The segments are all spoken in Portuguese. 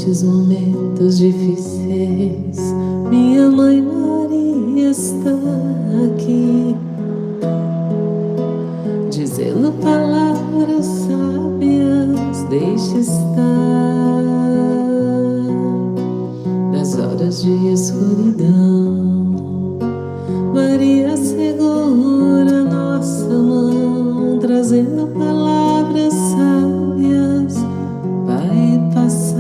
Nestes momentos difíceis, minha mãe Maria está aqui, dizendo palavras sábias, deixe estar. Nas horas de escuridão, Maria segura nossa mão, trazendo palavras sábias, vai passar.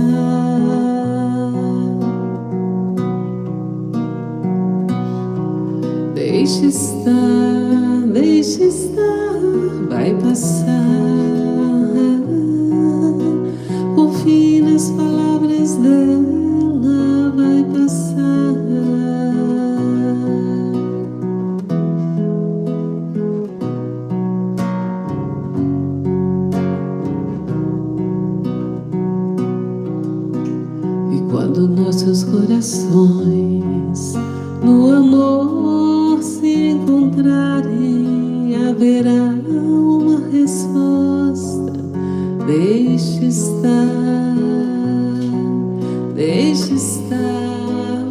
Deixe estar, vai passar. Confie nas palavras dela, vai passar. E quando nossos corações no amor se encontrarem, haverá uma resposta. Deixe estar,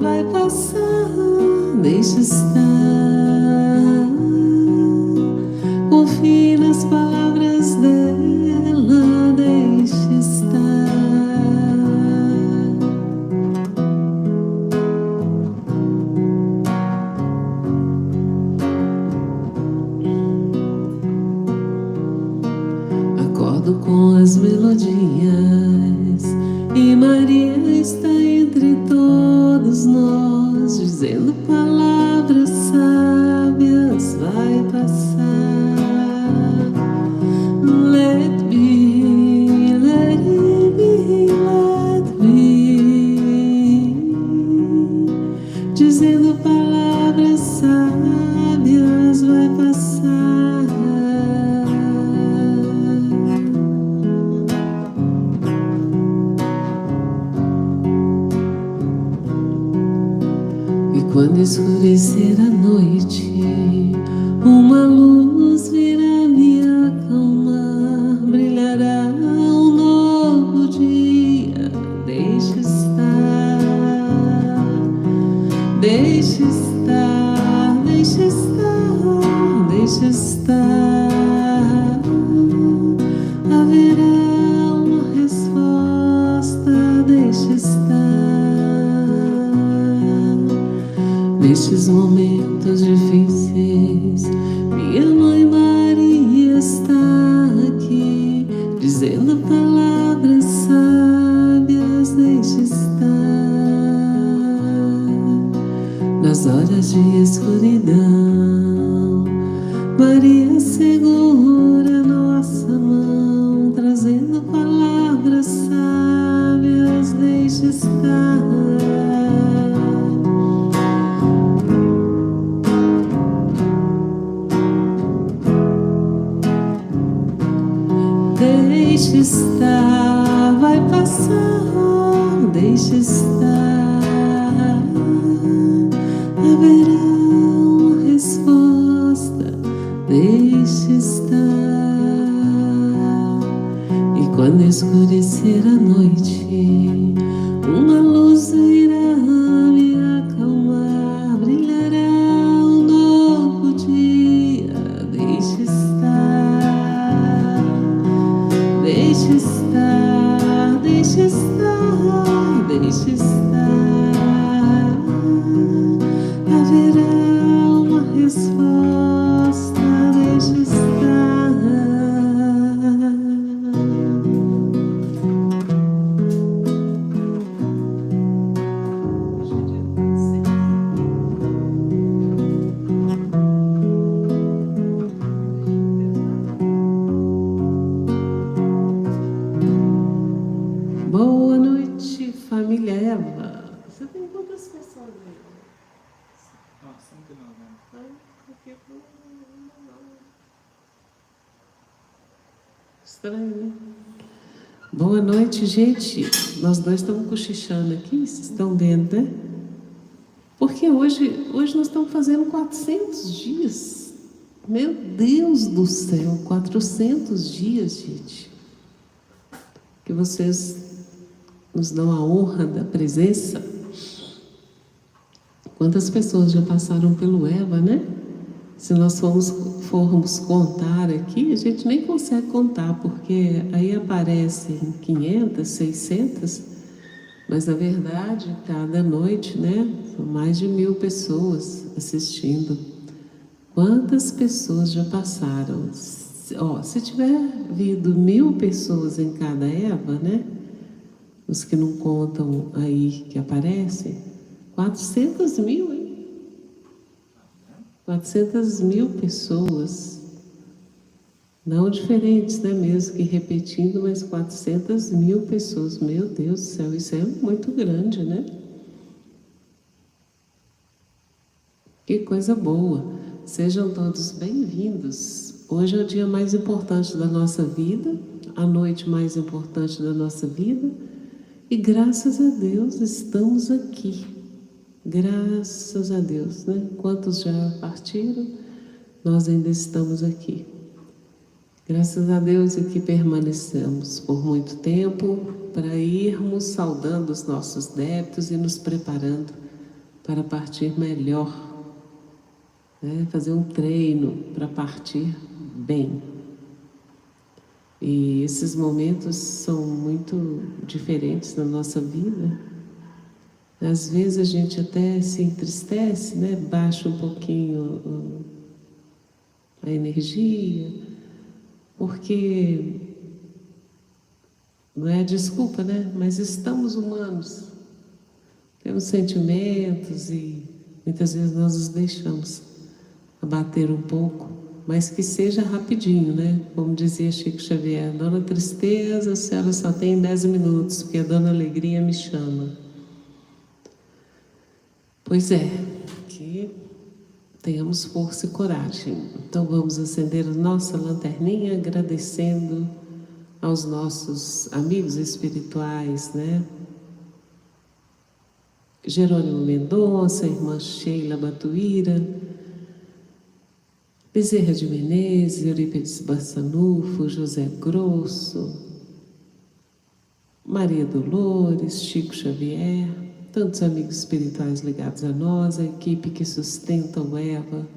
vai passar. Deixe estar, confie nas palavras dela, deixe estar. Acordo com as melodias e Maria está entre todos nós, dizendo palavras sábias, vai passar. Let me, let it be, let me, dizendo palavras sábias, vai passar. Quando escurecer a noite, uma luz virá me acalmar, brilhará um novo dia. Deixe estar, deixe estar, deixe estar, deixe estar. Haverá uma resposta, deixe estar. Nestes momentos difíceis, minha mãe Maria está aqui, dizendo palavras sábias, deixe estar. Nas horas de escuridão, Maria segura nossa mão, trazendo palavras sábias, deixe estar. Deixe estar, vai passar. Deixe estar, haverá uma resposta. Deixe estar. E quando escurecer a noite, uma luz irá me acalmar, brilhará um novo dia. Deixe estar, deixe estar, deixe estar, deixe estar. Haverá uma resposta, deixe estar. Boa noite, família Eva. Você tem quantas pessoas aí? Ah, 109. Estranho, né? Boa noite, gente. Nós dois estamos cochichando aqui, vocês estão vendo, né? Porque hoje nós estamos fazendo 400 dias. Meu Deus do céu, 400 dias, gente. Que vocês nos dão a honra da presença. Quantas pessoas já passaram pelo Eva, né? Se nós formos contar aqui, a gente nem consegue contar, porque aí aparecem 500, 600, mas na verdade, cada noite, né? São mais de 1000 pessoas assistindo. Quantas pessoas já passaram? Se tiver havido 1000 pessoas em cada Eva, né? Os que não contam aí que aparecem, 400.000, hein? 400.000 pessoas, não diferentes, né? Mesmo que repetindo, mas 400.000 pessoas. Meu Deus do céu, isso é muito grande, né? Que coisa boa. Sejam todos bem-vindos. Hoje é o dia mais importante da nossa vida, a noite mais importante da nossa vida, e graças a Deus estamos aqui. Graças a Deus, né? Quantos já partiram, nós ainda estamos aqui. Graças a Deus é que permanecemos por muito tempo para irmos saudando os nossos débitos e nos preparando para partir melhor, né? Fazer um treino para partir bem. E esses momentos são muito diferentes na nossa vida. Às vezes a gente até se entristece, né? Baixa um pouquinho a energia, porque não é desculpa, né? Mas estamos humanos, temos sentimentos e muitas vezes nós os deixamos abater um pouco, mas que seja rapidinho, né? Como dizia Chico Xavier, Dona Tristeza, a senhora só tem 10 minutos, porque a Dona Alegria me chama. Pois é, que tenhamos força e coragem. Então vamos acender a nossa lanterninha agradecendo aos nossos amigos espirituais, né? Jerônimo Mendonça, irmã Sheila Batuíra, Bezerra de Menezes, Eurípides Bassanufo, José Grosso, Maria Dolores, Chico Xavier, tantos amigos espirituais ligados a nós, a equipe que sustenta o Eva,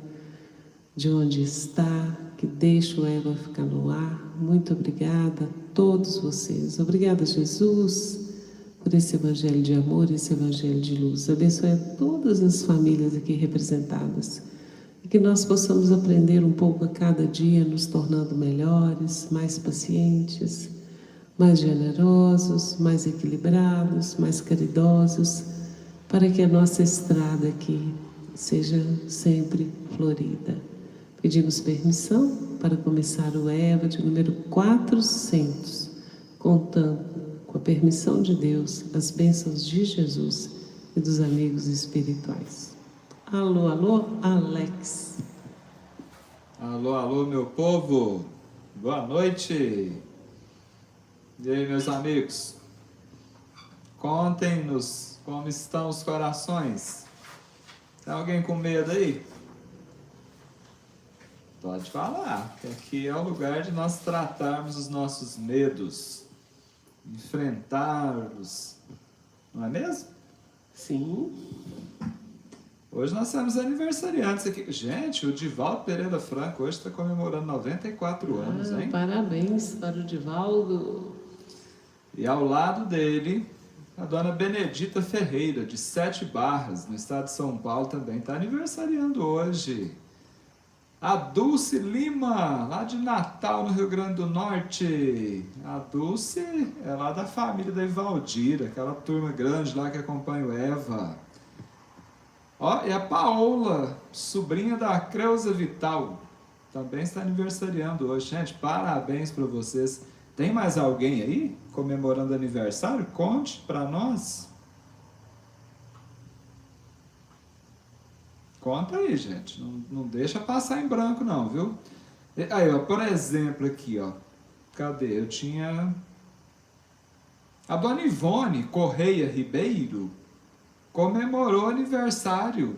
de onde está, que deixa o Eva ficar no ar. Muito obrigada a todos vocês. Obrigada, Jesus, por esse evangelho de amor, esse evangelho de luz. Abençoe a todas as famílias aqui representadas. E que nós possamos aprender um pouco a cada dia, nos tornando melhores, mais pacientes, mais generosos, mais equilibrados, mais caridosos, para que a nossa estrada aqui seja sempre florida. Pedimos permissão para começar o Eva de número 400, contando com a permissão de Deus, as bênçãos de Jesus e dos amigos espirituais. Alô, alô, Alex. Alô, alô, meu povo. Boa noite. E aí, meus amigos? Contem-nos como estão os corações. Tem alguém com medo aí? Pode falar, que aqui é o lugar de nós tratarmos os nossos medos, enfrentá-los, não é mesmo? Sim. Hoje nós temos aniversariantes aqui. Gente, o Divaldo Pereira Franco hoje está comemorando 94 anos, hein? Parabéns para o Divaldo. E ao lado dele, a dona Benedita Ferreira, de 7 Barras, no estado de São Paulo, também está aniversariando hoje. A Dulce Lima, lá de Natal, no Rio Grande do Norte. A Dulce é lá da família da Ivaldira, aquela turma grande lá que acompanha o Eva. Ó, e a Paola, sobrinha da Creuza Vital, também está aniversariando hoje. Gente, parabéns para vocês. Tem mais alguém aí comemorando aniversário? Conte para nós. Conta aí, gente. Não deixa passar em branco, não, viu? Aí, ó, por exemplo, aqui, ó. Cadê? Eu tinha... A dona Ivone Correia Ribeiro comemorou aniversário,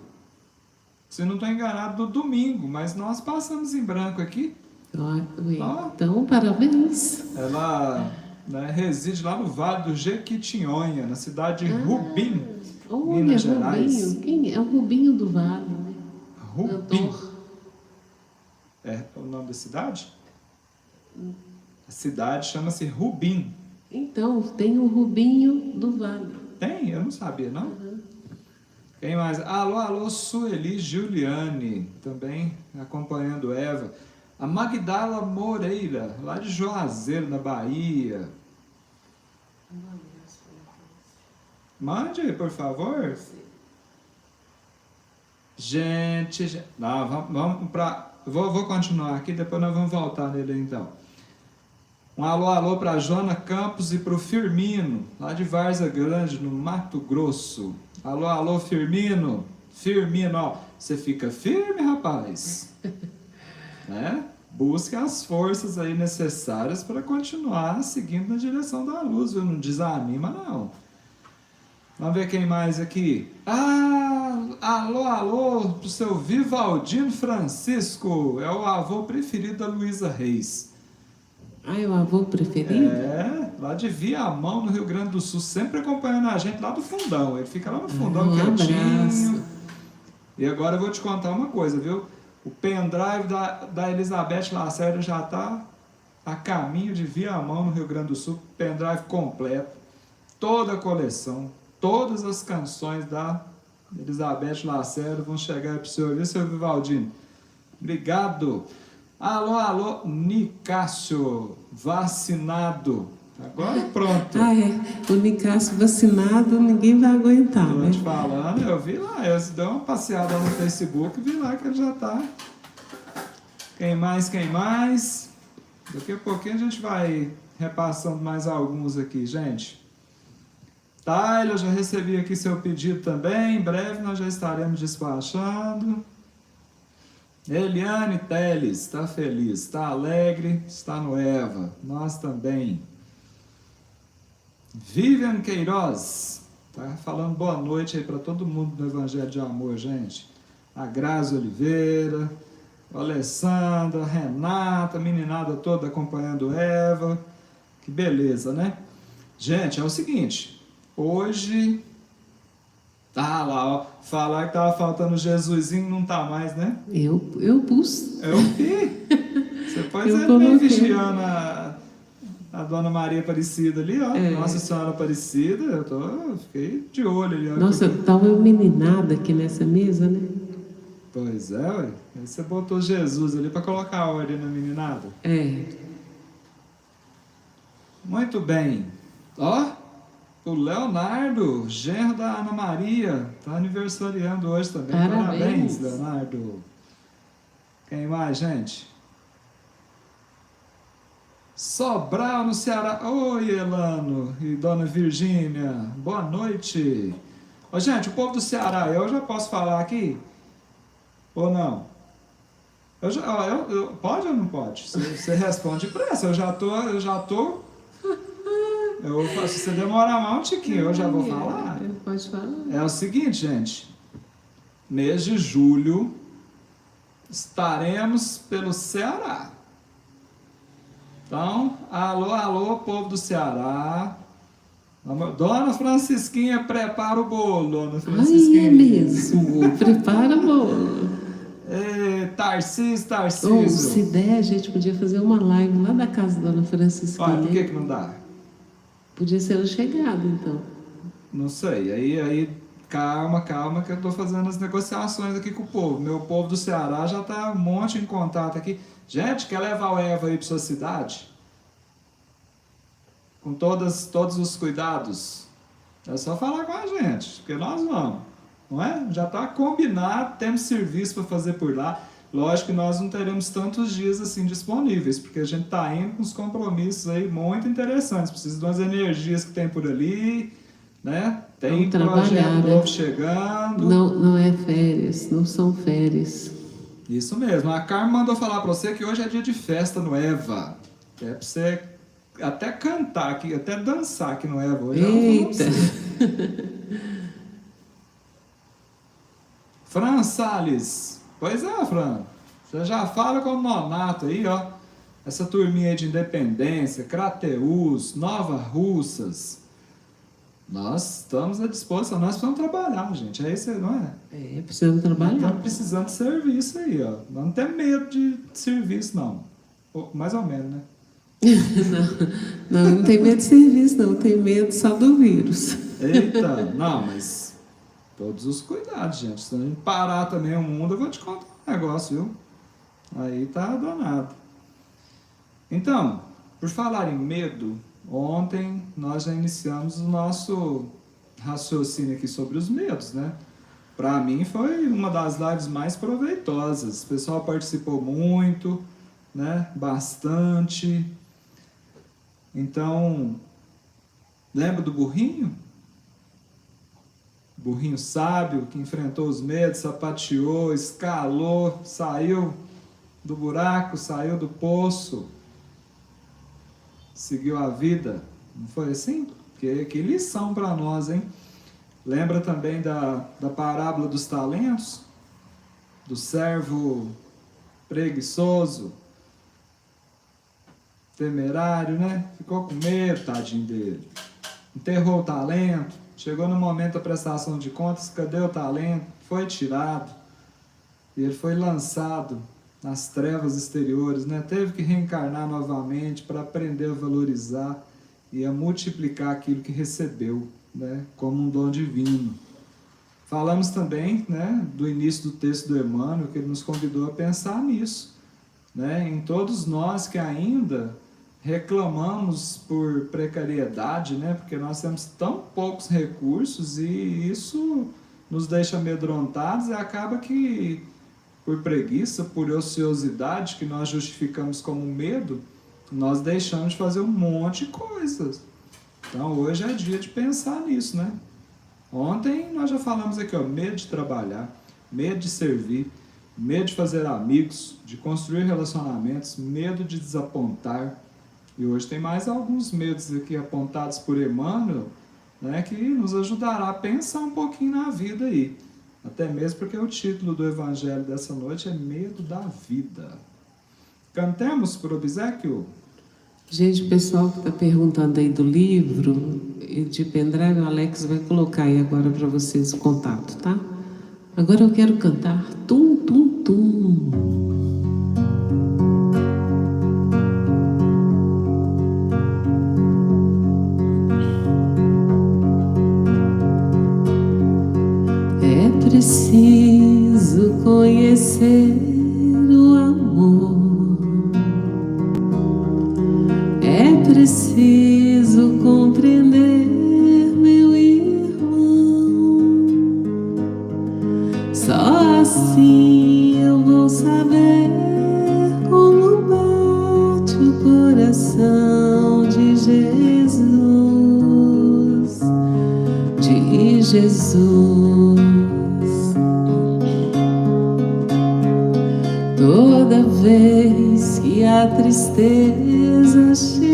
se não estou enganado, no domingo, mas nós passamos em branco aqui. Então, parabéns. Ela né, reside lá no Vale do Jequitinhonha, na cidade de Rubim, Olha, Minas Gerais. Rubinho. Quem é o Rubinho do Vale, né? Rubim. Cantor. É o nome da cidade? A cidade chama-se Rubim. Então, tem o Rubinho do Vale. Tem? Eu não sabia, não? Quem mais? Alô, alô, Sueli Giuliane, também acompanhando Eva. A Magdala Moreira, lá de Juazeiro, na Bahia. Mande aí, por favor. Gente, não, vamos para... Vou continuar aqui, depois nós vamos voltar nele então. Um alô, alô para Joana Campos e para o Firmino, lá de Várzea Grande, no Mato Grosso. Alô, alô, Firmino. Firmino, ó, você fica firme, rapaz. Né? Busque as forças aí necessárias para continuar seguindo na direção da luz, viu? Não desanima, não. Vamos ver quem mais aqui. Alô, alô, pro seu Vivaldino Francisco. É o avô preferido da Luísa Reis. Ah, é o avô preferido? É, lá de Viamão, no Rio Grande do Sul, sempre acompanhando a gente lá do fundão. Ele fica lá no fundão Um quietinho. abraço. E agora eu vou te contar uma coisa, viu? O pendrive da Elizabeth Lacerda já está a caminho de Viamão, no Rio Grande do Sul. Pendrive completo, toda a coleção, todas as canções da Elizabeth Lacerda vão chegar para o senhor, viu, seu Vivaldino? Obrigado. Alô, alô, Nicásio, vacinado. Agora pronto. Ah, é. O Nicásio vacinado, ninguém vai aguentar, Tô né? te falando, eu vi lá, eu dei uma passeada no Facebook e vi lá que ele já tá. Quem mais, quem mais? Daqui a pouquinho a gente vai repassando mais alguns aqui, gente. Tyler, já recebi aqui seu pedido também, em breve nós já estaremos despachando. Eliane Teles, está feliz, está alegre, está no Eva, nós também. Vivian Queiroz, tá falando boa noite aí para todo mundo do Evangelho de Amor, gente. A Grazi Oliveira, a Alessandra, a Renata, a meninada toda acompanhando Eva. Que beleza, né? Gente, é o seguinte, hoje... Tá lá, ó, falar que tava faltando Jesusinho não tá mais, né? Eu pus. Eu vi. Você pode Eu ir coloquei. vigiando a Dona Maria Aparecida ali, ó. É. Nossa Senhora Aparecida, fiquei de olho ali. Ó, Nossa, tá uma meninada aqui nessa mesa, né? Pois é, ué. Aí você botou Jesus ali para colocar ordem na meninada. É. Muito bem. Ó, o Leonardo, genro da Ana Maria, tá aniversariando hoje também. Parabéns, Leonardo. Quem mais, gente? Sobral, no Ceará. Oi, Elano e Dona Virgínia. Boa noite. Ô, gente, o povo do Ceará, eu já posso falar aqui? Ou não? Pode ou não pode? Você responde depressa. Eu já tô... se você demorar mais um tiquinho, eu já vou falar. Pode falar. É o seguinte, gente. Mês de julho, estaremos pelo Ceará. Então, alô, alô, povo do Ceará. Dona Francisquinha, prepara o bolo, Dona Francisquinha. Ai, é mesmo. Prepara o bolo. Tarcísio. Oh, se der, a gente podia fazer uma live lá da casa da Dona Francisquinha. Olha, por que não dá? Podia ser o chegado, então. Não sei. Aí, calma, que eu estou fazendo as negociações aqui com o povo. Meu povo do Ceará já está um monte em contato aqui. Gente, quer levar o Eva aí para sua cidade? Com todos os cuidados? É só falar com a gente, porque nós vamos. Não é? Já está combinado, temos serviço para fazer por lá. Lógico que nós não teremos tantos dias assim disponíveis, porque a gente está indo com uns compromissos aí muito interessantes. Precisa de umas energias que tem por ali, né? Tem projeto novo chegando. Não é férias, não são férias. Isso mesmo. A Carmen mandou falar para você que hoje é dia de festa no Eva. É para você até cantar aqui, até dançar aqui no Eva. Hoje eita! Fran Salles. Pois é, Fran. Você já fala com o Nonato aí, ó. essa turminha aí de Independência, Crateús, Nova Russas, nós estamos à disposição, nós precisamos trabalhar, gente, é isso aí, não é? Precisamos Nós trabalhar. estamos precisando de serviço aí, ó. Nós não temos medo de serviço, não. Mais ou menos, né? Não tem medo de serviço, não. Tem medo só do vírus. Eita, não, mas todos os cuidados, gente. Se a gente parar também o mundo, eu vou te contar um negócio, viu? Aí tá danado. Então, por falar em medo, ontem nós já iniciamos o nosso raciocínio aqui sobre os medos, né? Para mim foi uma das lives mais proveitosas. O pessoal participou muito, né? Bastante. Então, lembra do burrinho? Burrinho sábio que enfrentou os medos, sapateou, escalou, saiu do buraco, saiu do poço, seguiu a vida. Não foi assim? Que lição para nós, hein? Lembra também da parábola dos talentos? Do servo preguiçoso, temerário, né? Ficou com medo, tadinho dele. Enterrou o talento. Chegou no momento da prestação de contas, cadê o talento? Foi tirado. E ele foi lançado nas trevas exteriores, né? Teve que reencarnar novamente para aprender a valorizar e a multiplicar aquilo que recebeu, né? Como um dom divino. Falamos também, né, do início do texto do Emmanuel, que ele nos convidou a pensar nisso, né? Em todos nós que ainda reclamamos por precariedade, né? Porque nós temos tão poucos recursos e isso nos deixa amedrontados e acaba que, por preguiça, por ociosidade, que nós justificamos como medo, nós deixamos de fazer um monte de coisas. Então hoje é dia de pensar nisso, né? Ontem nós já falamos aqui, ó, medo de trabalhar, medo de servir, medo de fazer amigos, de construir relacionamentos, medo de desapontar. E hoje tem mais alguns medos aqui apontados por Emmanuel, né, que nos ajudará a pensar um pouquinho na vida aí. Até mesmo porque o título do evangelho dessa noite é Medo da Vida. Cantemos por obséquio? Gente, o pessoal que está perguntando aí do livro de pendrive, o Alex vai colocar aí agora para vocês o contato, tá? Agora eu quero cantar Tum Tum Tum. É preciso conhecer o amor. É preciso compreender, meu irmão. Só assim eu vou saber como bate o coração de Jesus, de Jesus. Toda vez que a tristeza chegar,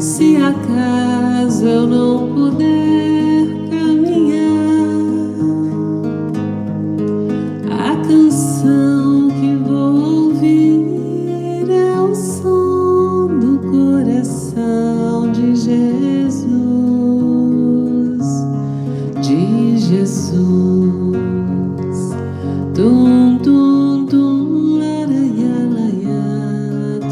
se acaso eu não puder caminhar, a canção que vou ouvir é o som do coração de Jesus, de Jesus. Tum tum tum laraya laya,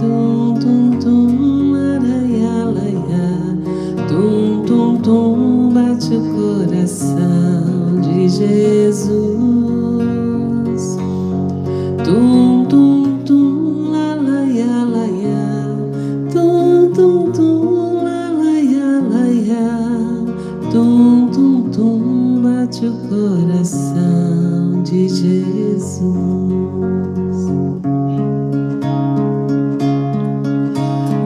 tum tum tum laraya laya, tum tum tum bate o coração de Jesus. Tum tum tum laraya laya, tum tum tum laraya laya, tum tum tum bate o coração de Jesus.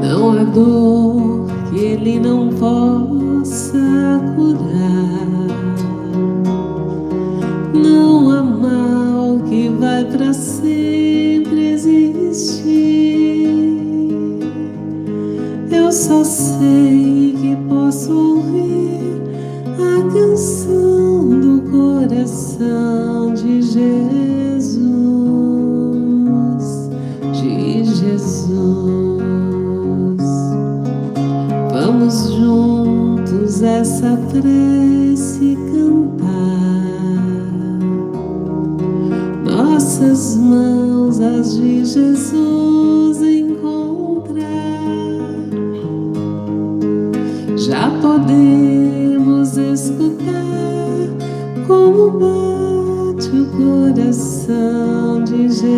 Não há dor que Ele não possa curar, não há mal que vai para sempre existir. Eu só sei que posso ouvir a canção do coração de Jesus. prece cantar, nossas mãos as de Jesus encontrar. Já podemos escutar como bate o coração de Jesus,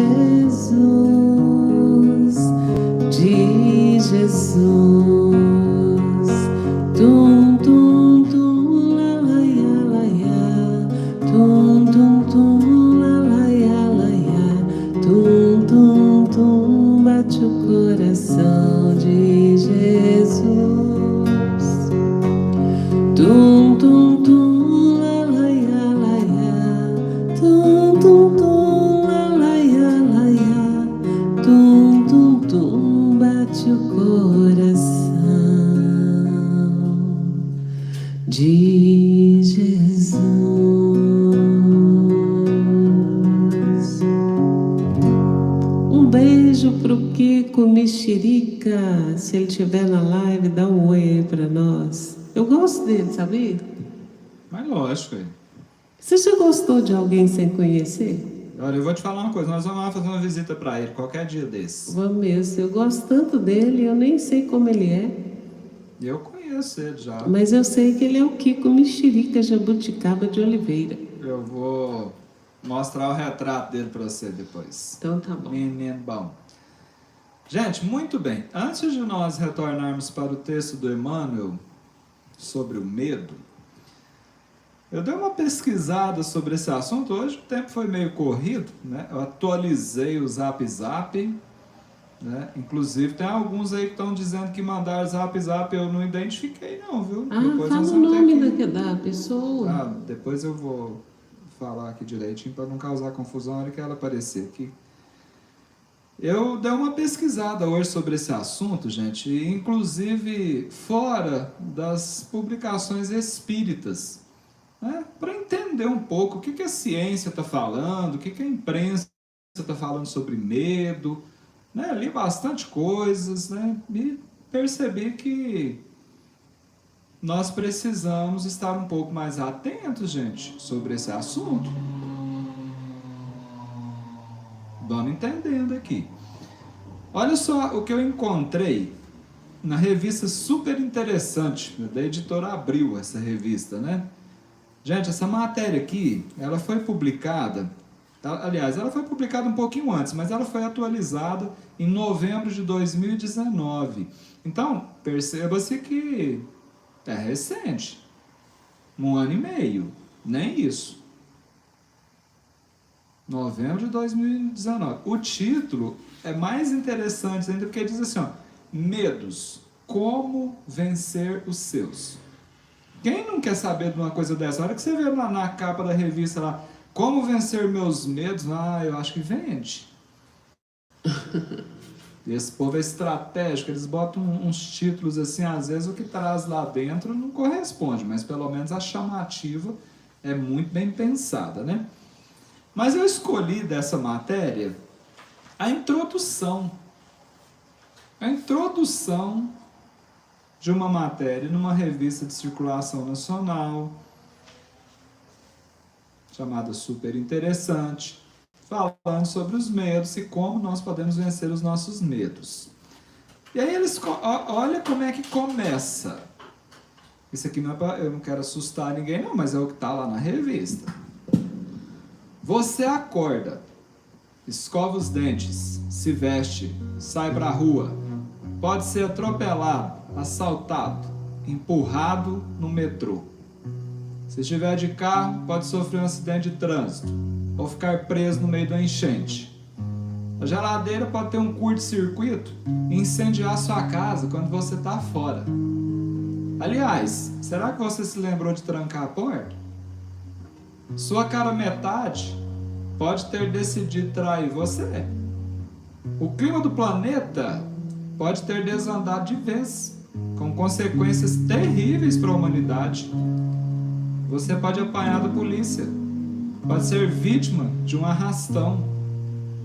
de Jesus. Tum, tum, tum, la, la, ya, la, ya. Tum, tum, tum, la, la, ya, la, ya. Tum, tum, tum, bate o coração de Jesus. Tum, tum, tum, la, la, ya, la, ya. Tum, tum, tum, la, la, ya, la, ya. Tum, tum, tum, bate o coração de Jesus. Um beijo pro Kiko Mexerica. Se ele estiver na live, dá um oi aí pra nós. Eu gosto dele, sabia? Mas lógico, hein? Você já gostou de alguém sem conhecer? Olha, eu vou te falar uma coisa, nós vamos lá fazer uma visita para ele qualquer dia desse. Vamos mesmo. Eu gosto tanto dele, eu nem sei como ele é. Eu conheço ele já. Mas eu sei que ele é o Kiko Mexerica Jabuticaba de Oliveira. Eu vou mostrar o retrato dele para você depois. Então tá bom. Menino bom. Gente, muito bem. Antes de nós retornarmos para o texto do Emmanuel sobre o medo, eu dei uma pesquisada sobre esse assunto. Hoje o tempo foi meio corrido, né? Eu atualizei o Zap Zap, né? Inclusive tem alguns aí que estão dizendo que mandaram Zap Zap, eu não identifiquei não, viu? Ah, Depois fala nós o vamos ter nome que... da pessoa. Ah, depois eu vou falar aqui direitinho para não causar confusão na hora que ela aparecer aqui. Eu dei uma pesquisada hoje sobre esse assunto, gente, inclusive fora das publicações espíritas, né? Para entender um pouco o que a ciência está falando, o que a imprensa está falando sobre medo, né? Li bastante coisas, né? E percebi que nós precisamos estar um pouco mais atentos, gente, sobre esse assunto. Vamos entendendo aqui. Olha só o que eu encontrei na revista super interessante, da editora Abril, essa revista, né? Gente, essa matéria aqui, ela foi publicada, aliás, ela foi publicada um pouquinho antes, mas ela foi atualizada em novembro de 2019. Então, perceba-se que é recente, 1 ano e meio, nem isso. Novembro de 2019. O título é mais interessante ainda porque diz assim, ó, medos, como vencer os seus. Quem não quer saber de uma coisa dessa? A hora que você vê na capa da revista lá, como vencer meus medos, eu acho que vende. Esse povo é estratégico, eles botam uns títulos assim, às vezes o que traz lá dentro não corresponde, mas pelo menos a chamativa é muito bem pensada, né? Mas eu escolhi dessa matéria a introdução. A introdução de uma matéria numa revista de circulação nacional, chamada Super Interessante, falando sobre os medos e como nós podemos vencer os nossos medos. E aí eles, olha como é que começa. Isso aqui não é pra, eu não quero assustar ninguém não, mas é o que está lá na revista. Você acorda, escova os dentes, se veste, sai para a rua, pode ser atropelado, assaltado, empurrado no metrô. Se estiver de carro, pode sofrer um acidente de trânsito ou ficar preso no meio da enchente. A geladeira pode ter um curto-circuito e incendiar sua casa quando você está fora. Aliás, será que você se lembrou de trancar a porta? Sua cara metade pode ter decidido trair você. O clima do planeta pode ter desandado de vez, com consequências terríveis para a humanidade. Você pode apanhar da polícia, pode ser vítima de um arrastão,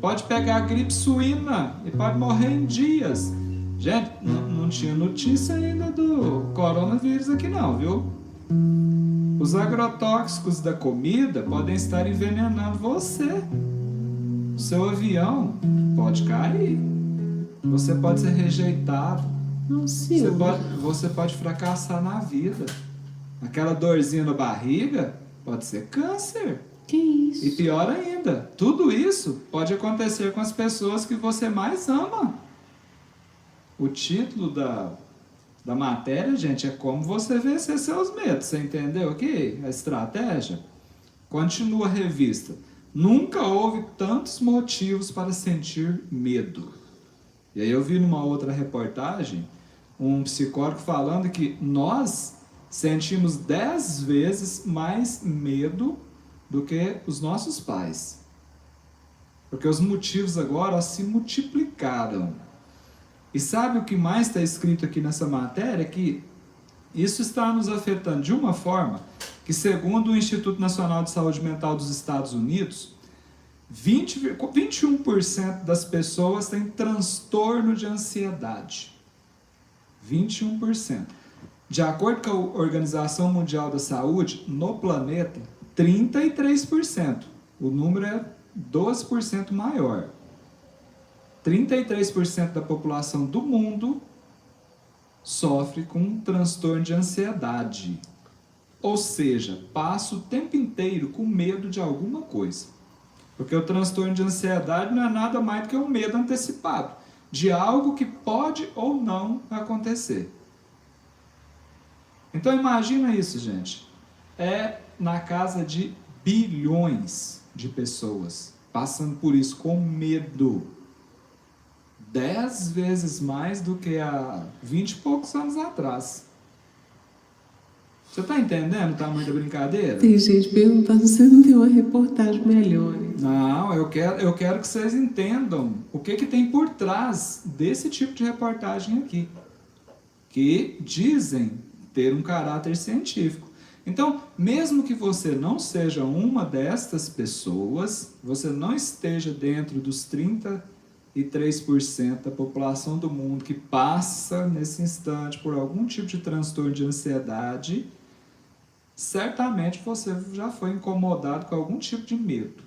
pode pegar gripe suína e pode morrer em dias. Gente, não tinha notícia ainda do coronavírus aqui não, viu? Os agrotóxicos da comida podem estar envenenando você. O seu avião pode cair. Você pode ser rejeitado. Não, senhor. Você pode fracassar na vida. Aquela dorzinha na barriga pode ser câncer. Que isso? E pior ainda, tudo isso pode acontecer com as pessoas que você mais ama. O título da matéria, gente, é como você vencer seus medos. Você entendeu aqui a estratégia? Continua a revista. Nunca houve tantos motivos para sentir medo. E aí eu vi numa outra reportagem um psicólogo falando que nós sentimos 10 vezes mais medo do que os nossos pais. Porque os motivos agora se multiplicaram. E sabe o que mais está escrito aqui nessa matéria? Que isso está nos afetando de uma forma que, segundo o Instituto Nacional de Saúde Mental dos Estados Unidos, 21% das pessoas têm transtorno de ansiedade. 21%. De acordo com a Organização Mundial da Saúde, no planeta, 33%. O número é 12% maior. 33% da população do mundo sofre com um transtorno de ansiedade. Ou seja, passa o tempo inteiro com medo de alguma coisa. Porque o transtorno de ansiedade não é nada mais do que um medo antecipado de algo que pode ou não acontecer. Então imagina isso, gente. É na casa de bilhões de pessoas passando por isso com medo. 10 vezes mais do que há 20 e poucos anos atrás. Você está entendendo o tamanho da brincadeira? Tem gente perguntando se não tem uma reportagem melhor. Hein? Não, eu quero que vocês entendam o que tem por trás desse tipo de reportagem aqui, que dizem ter um caráter científico. Então, mesmo que você não seja uma destas pessoas, você não esteja dentro dos 33% da população do mundo que passa nesse instante por algum tipo de transtorno de ansiedade, certamente você já foi incomodado com algum tipo de medo.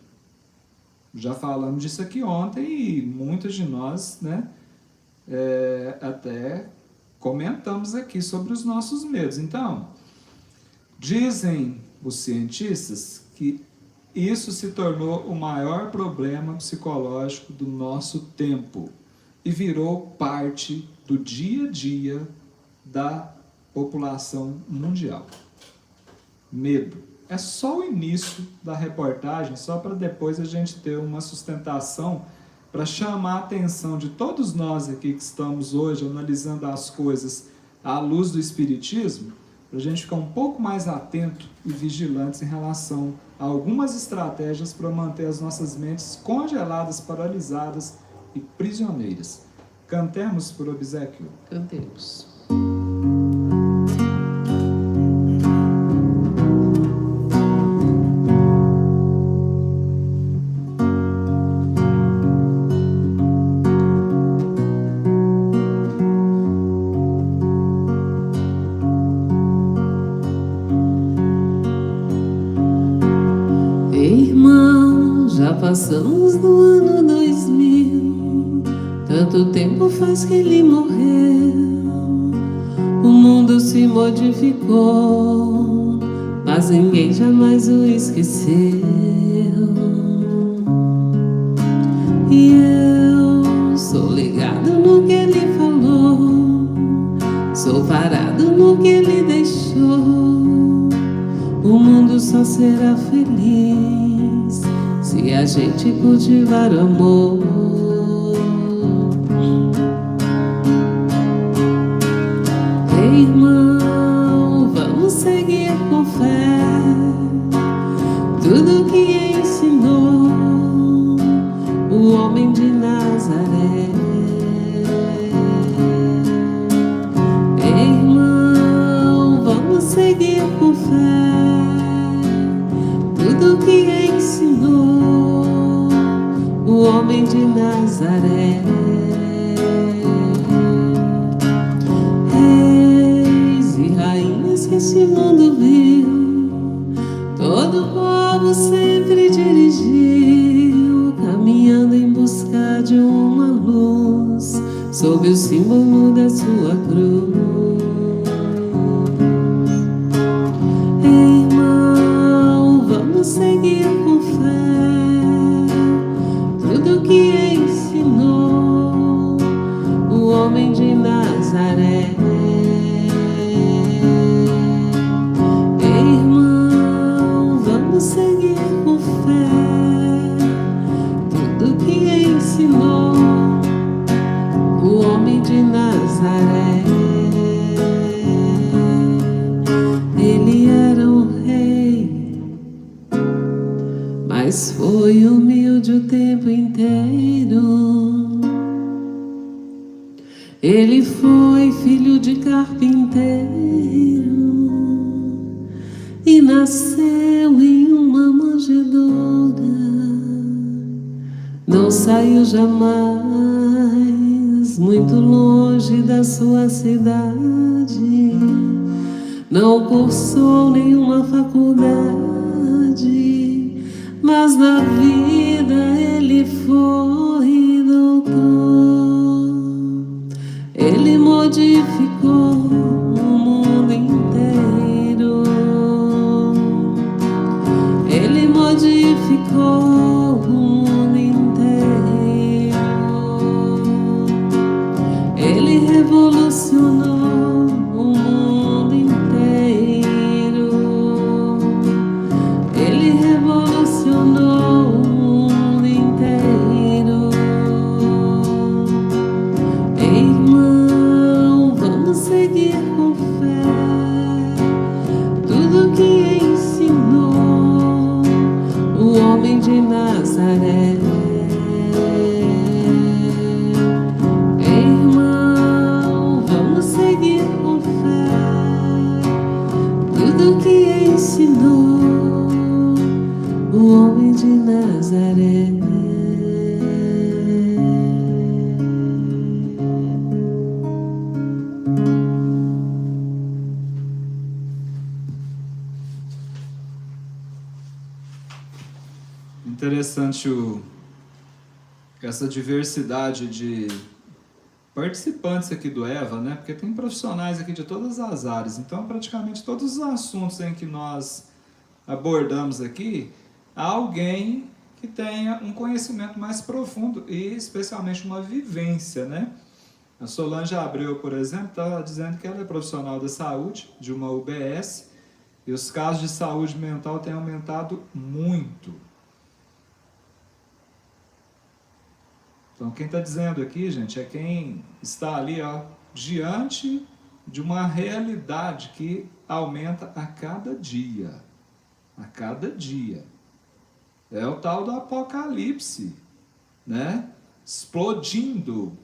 Já falamos disso aqui ontem e muitos de nós, né, até comentamos aqui sobre os nossos medos. Então, dizem os cientistas que isso se tornou o maior problema psicológico do nosso tempo e virou parte do dia a dia da população mundial. Medo. É só o início da reportagem, só para depois a gente ter uma sustentação para chamar a atenção de todos nós aqui que estamos hoje analisando as coisas à luz do Espiritismo, para a gente ficar um pouco mais atento e vigilantes em relação a algumas estratégias para manter as nossas mentes congeladas, paralisadas e prisioneiras. Cantemos por obséquio. Cantemos. Passamos no ano 2000, tanto tempo faz que ele morreu. O mundo se modificou, mas ninguém jamais o esqueceu. E eu sou ligado no que ele falou, sou parado no que ele deixou. O mundo só será feliz se a gente cultivar o amor. Ei, irmão, vamos seguir com fé tudo que ensinou o homem de Nazaré. Ei, irmão, vamos seguir com fé tudo que ensinou o homem de Nazaré. Reis e rainhas que esse mundo vive Todo o povo sempre dirigiu, caminhando em busca de uma luz, sob o símbolo da sua cruz. Irmão, vamos seguir com fé tudo que ensinou o homem de Nazaré. Irmão, vamos seguir com fé tudo que ensinou o homem de Nazaré. Ele era um rei, mas foi humilde o tempo inteiro. Ele foi filho de carpinteiro e nasceu em uma manjedoura. Não saiu jamais muito longe da sua cidade. Não cursou nenhuma faculdade, mas na vida ele foi doutor. Ele modificou o mundo inteiro. Ele modificou o mundo inteiro. Ele revolucionou o mundo inteiro. Ele revolucionou o mundo inteiro. Irmão, vamos seguir com fé tudo que ensinou o homem de Nazaré. Irmão, vamos seguir com fé tudo que ensinou o homem de Nazaré. Interessante essa diversidade de participantes aqui do EVA, né? Porque tem profissionais aqui de todas as áreas. Então, praticamente todos os assuntos em que nós abordamos aqui, há alguém que tenha um conhecimento mais profundo e especialmente uma vivência, né? A Solange Abreu, por exemplo, está dizendo que ela é profissional da saúde, de uma UBS, e os casos de saúde mental têm aumentado muito. Então, quem está dizendo aqui, gente, é quem está ali, ó, diante de uma realidade que aumenta a cada dia. A cada dia. É o tal do apocalipse, né? Explodindo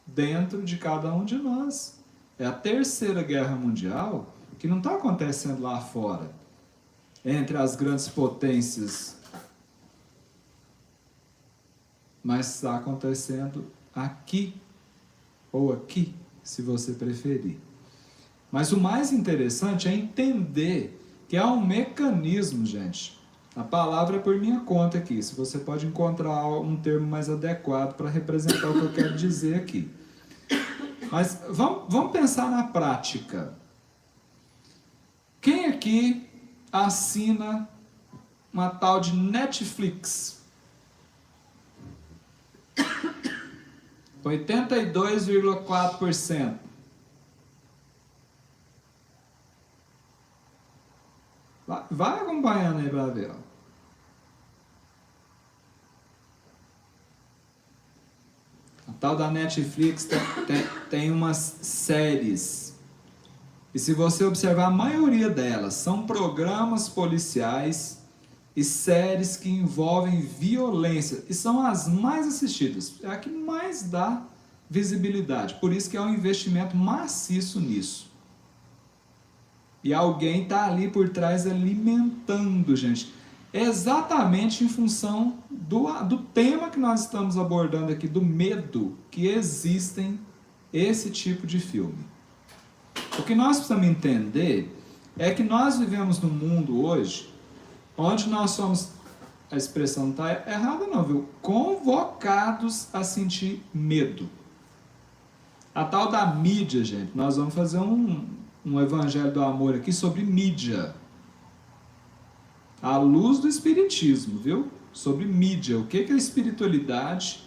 dentro de cada um de nós. É a terceira guerra mundial que não está acontecendo lá fora, entre as grandes potências, mas está acontecendo aqui, ou aqui, se você preferir. Mas o mais interessante é entender que há um mecanismo, gente. A palavra é por minha conta aqui, se você pode encontrar um termo mais adequado para representar o que eu quero dizer aqui. Mas vamos pensar na prática. Quem aqui assina uma tal de Netflix? 82,4%. Vai acompanhando aí para ver. Ó. A tal da Netflix tem umas séries. E se você observar, a maioria delas são programas policiais e séries que envolvem violência. E são as mais assistidas. É a que mais dá visibilidade. Por isso que é um investimento maciço nisso. E alguém está ali por trás alimentando, gente. Exatamente em função do tema que nós estamos abordando aqui, do medo que existem esse tipo de filme. O que nós precisamos entender é que nós vivemos num mundo hoje Onde nós somos, a expressão não está errada não, viu? Convocados a sentir medo. A tal da mídia, gente, nós vamos fazer um evangelho do amor aqui sobre mídia. À luz do espiritismo, viu? Sobre mídia. O que a espiritualidade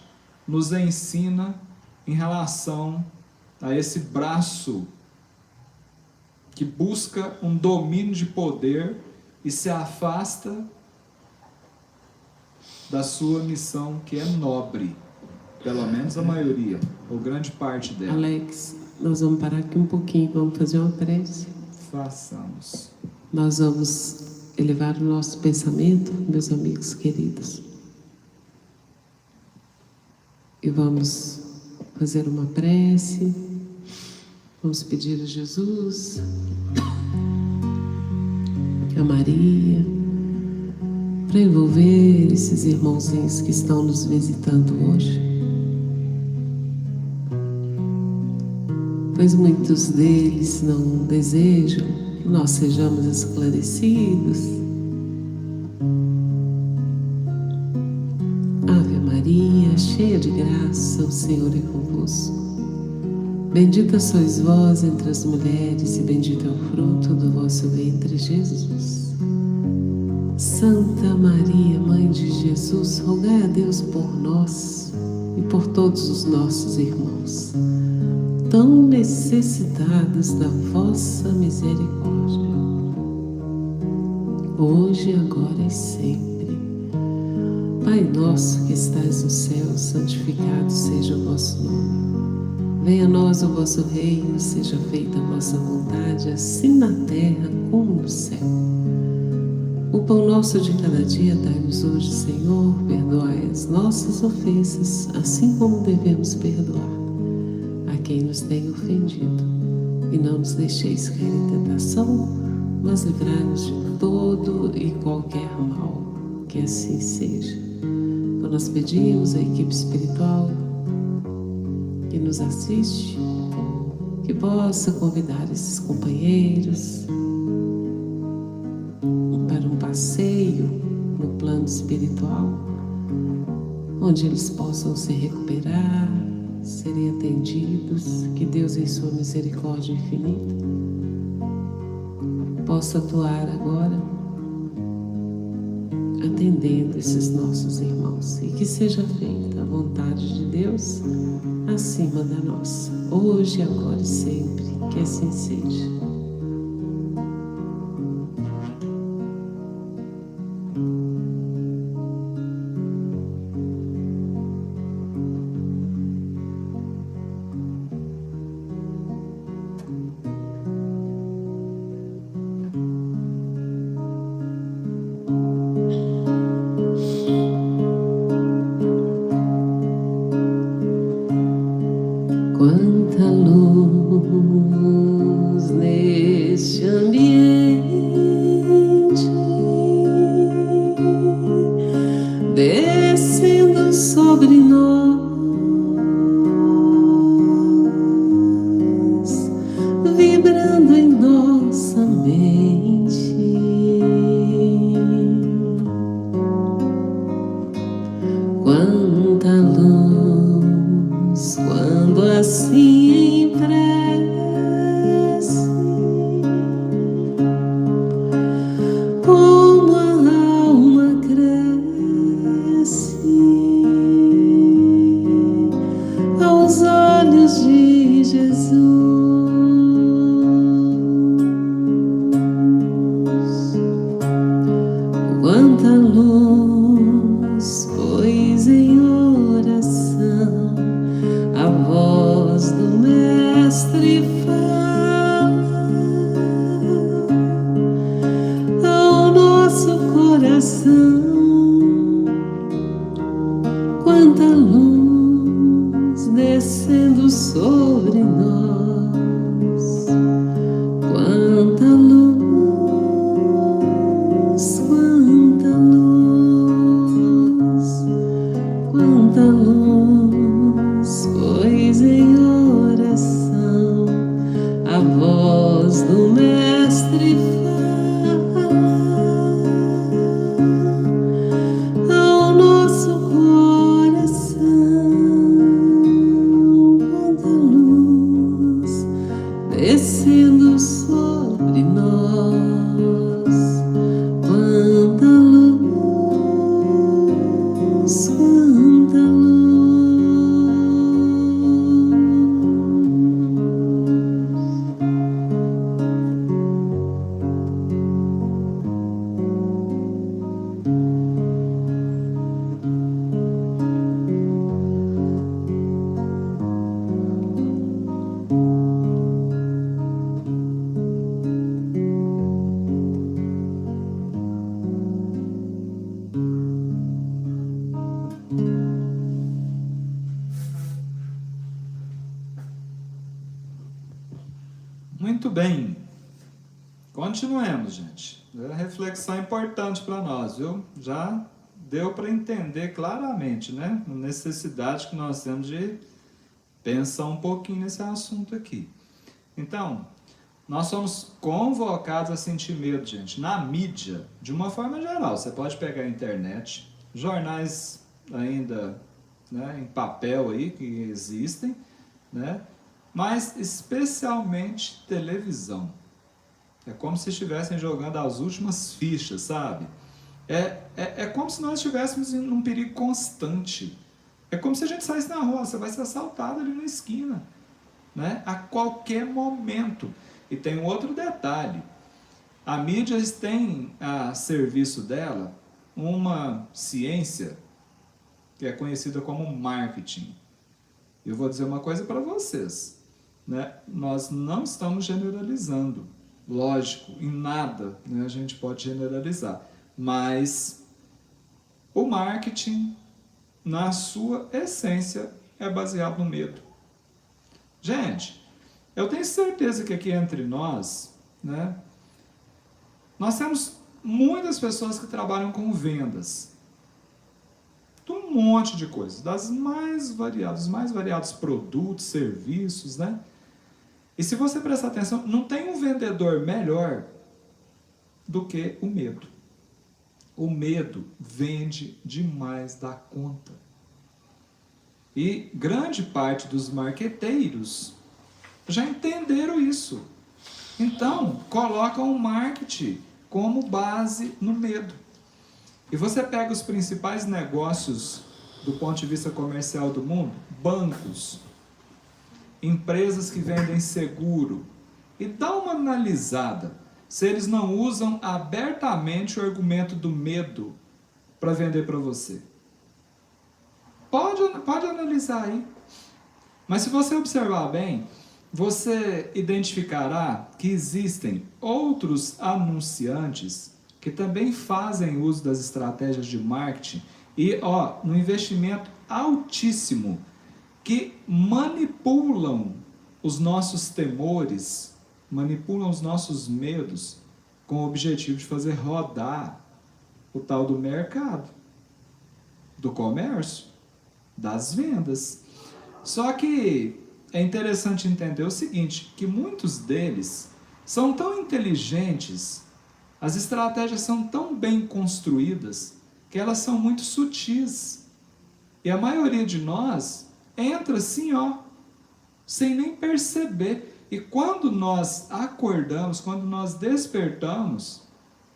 nos ensina em relação a esse braço que busca um domínio de poder e se afasta da sua missão, que é nobre, pelo menos a maioria, ou grande parte dela. Alex, nós vamos parar aqui um pouquinho, vamos fazer uma prece. Façamos. Nós vamos elevar o nosso pensamento, meus amigos queridos, e vamos fazer uma prece. Vamos pedir a Jesus, a Maria, para envolver esses irmãozinhos que estão nos visitando hoje. Pois muitos deles não desejam que nós sejamos esclarecidos. Ave Maria, cheia de graça, o Senhor é convosco. Bendita sois vós entre as mulheres, e bendito é o fruto do vosso ventre, Jesus. Santa Maria, Mãe de Jesus, rogai a Deus por nós e por todos os nossos irmãos, tão necessitados da vossa misericórdia, hoje, agora e sempre. Pai nosso que estais no céu, santificado seja o vosso nome. Venha a nós o vosso reino, seja feita a vossa vontade, assim na terra como no céu. O pão nosso de cada dia dai-nos hoje, Senhor, perdoai as nossas ofensas, assim como devemos perdoar a quem nos tem ofendido. E não nos deixeis cair em tentação, mas livrai-nos de todo e qualquer mal, que assim seja. Então nós pedimos à equipe espiritual que nos assiste, que possa convidar esses companheiros para um passeio no plano espiritual, onde eles possam se recuperar, serem atendidos, que Deus, em sua misericórdia infinita, possa atuar agora, atendendo esses nossos irmãos, e que seja feita a vontade de Deus acima da nossa, hoje, agora e sempre, que assim seja. Quanta luz neste ambiente, descendo sobre nós, vibrando em nossa mente. Quanta luz quando assim em prece, como a alma cresce aos olhos de Jesus. Quanta luz, pois em oração a voz do Mestre fala ao nosso coração. Quanta luz descendo sobre nós, quanta luz, quanta luz, quanta luz, pois em oração a voz do Mestre fala Muito bem. Continuemos, gente. É reflexão importante para nós, viu? Já deu para entender claramente, né? A necessidade que nós temos de pensar um pouquinho nesse assunto aqui. Então, nós somos convocados a sentir medo, gente, na mídia, de uma forma geral. Você pode pegar a internet, jornais ainda, né, em papel aí, que existem, né? Mas especialmente televisão. É como se estivessem jogando as últimas fichas, sabe? É como se nós estivéssemos em um perigo constante. É como se a gente saísse na rua, você vai ser assaltado ali na esquina, né? A qualquer momento. E tem um outro detalhe. A mídia tem a serviço dela uma ciência que é conhecida como marketing. Eu vou dizer uma coisa para vocês, né? Nós não estamos generalizando. Lógico, em nada, né, a gente pode generalizar. Mas o marketing, na sua essência, é baseado no medo. Gente, eu tenho certeza que aqui entre nós, né, nós temos muitas pessoas que trabalham com vendas. De um monte de coisas, dos mais variados produtos, serviços, né? E se você prestar atenção, não tem um vendedor melhor do que o medo. O medo vende demais da conta. E grande parte dos marqueteiros já entenderam isso. Então, colocam o marketing como base no medo. E você pega os principais negócios do ponto de vista comercial do mundo, bancos, empresas que vendem seguro, e dá uma analisada se eles não usam abertamente o argumento do medo para vender para você. Pode analisar aí. Mas se você observar bem, você identificará que existem outros anunciantes que também fazem uso das estratégias de marketing e, no investimento altíssimo, que manipulam os nossos temores, manipulam os nossos medos com o objetivo de fazer rodar o tal do mercado, do comércio, das vendas. Só que é interessante entender o seguinte, que muitos deles são tão inteligentes, as estratégias são tão bem construídas, que elas são muito sutis. E a maioria de nós entra assim, sem nem perceber. E quando nós acordamos, quando nós despertamos,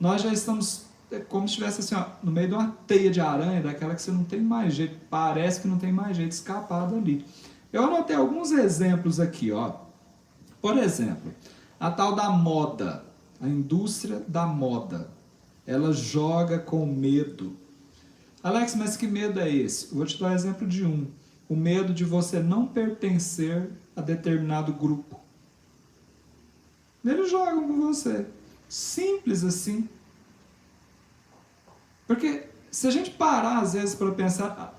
nós já estamos como se estivesse assim, no meio de uma teia de aranha, daquela que você não tem mais jeito, parece que não tem mais jeito de escapar dali. Eu anotei alguns exemplos aqui, Por exemplo, a tal da moda, a indústria da moda, ela joga com medo. Alex, mas que medo é esse? Eu vou te dar um exemplo de um. O medo de você não pertencer a determinado grupo. Eles jogam com você. Simples assim. Porque se a gente parar às vezes para pensar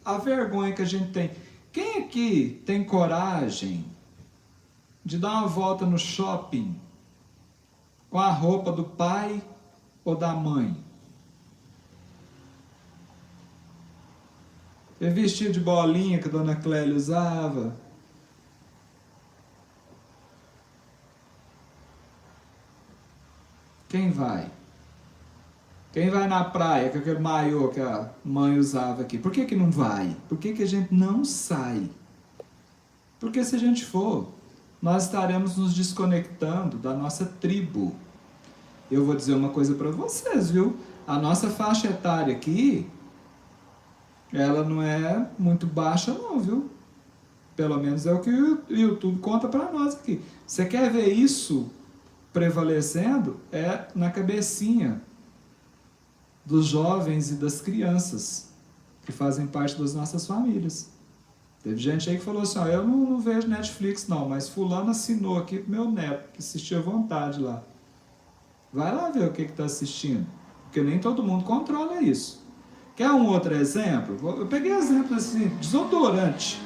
a vergonha que a gente tem. Quem aqui tem coragem de dar uma volta no shopping com a roupa do pai ou da mãe? E vestido de bolinha que a dona Clélia usava? Quem vai? Quem vai na praia com aquele maiô que a mãe usava aqui? Por que não vai? Por que a gente não sai? Porque se a gente for, nós estaremos nos desconectando da nossa tribo. Eu vou dizer uma coisa para vocês, viu? A nossa faixa etária aqui, ela não é muito baixa não, viu? Pelo menos é o que o YouTube conta para nós aqui. Você quer ver isso prevalecendo? É na cabecinha dos jovens e das crianças que fazem parte das nossas famílias. Teve gente aí que falou assim, eu não vejo Netflix não, mas fulano assinou aqui pro meu neto, que assistiu à vontade lá. Vai lá ver o que está assistindo, porque nem todo mundo controla isso. Quer um outro exemplo? Eu peguei exemplo assim, desodorante.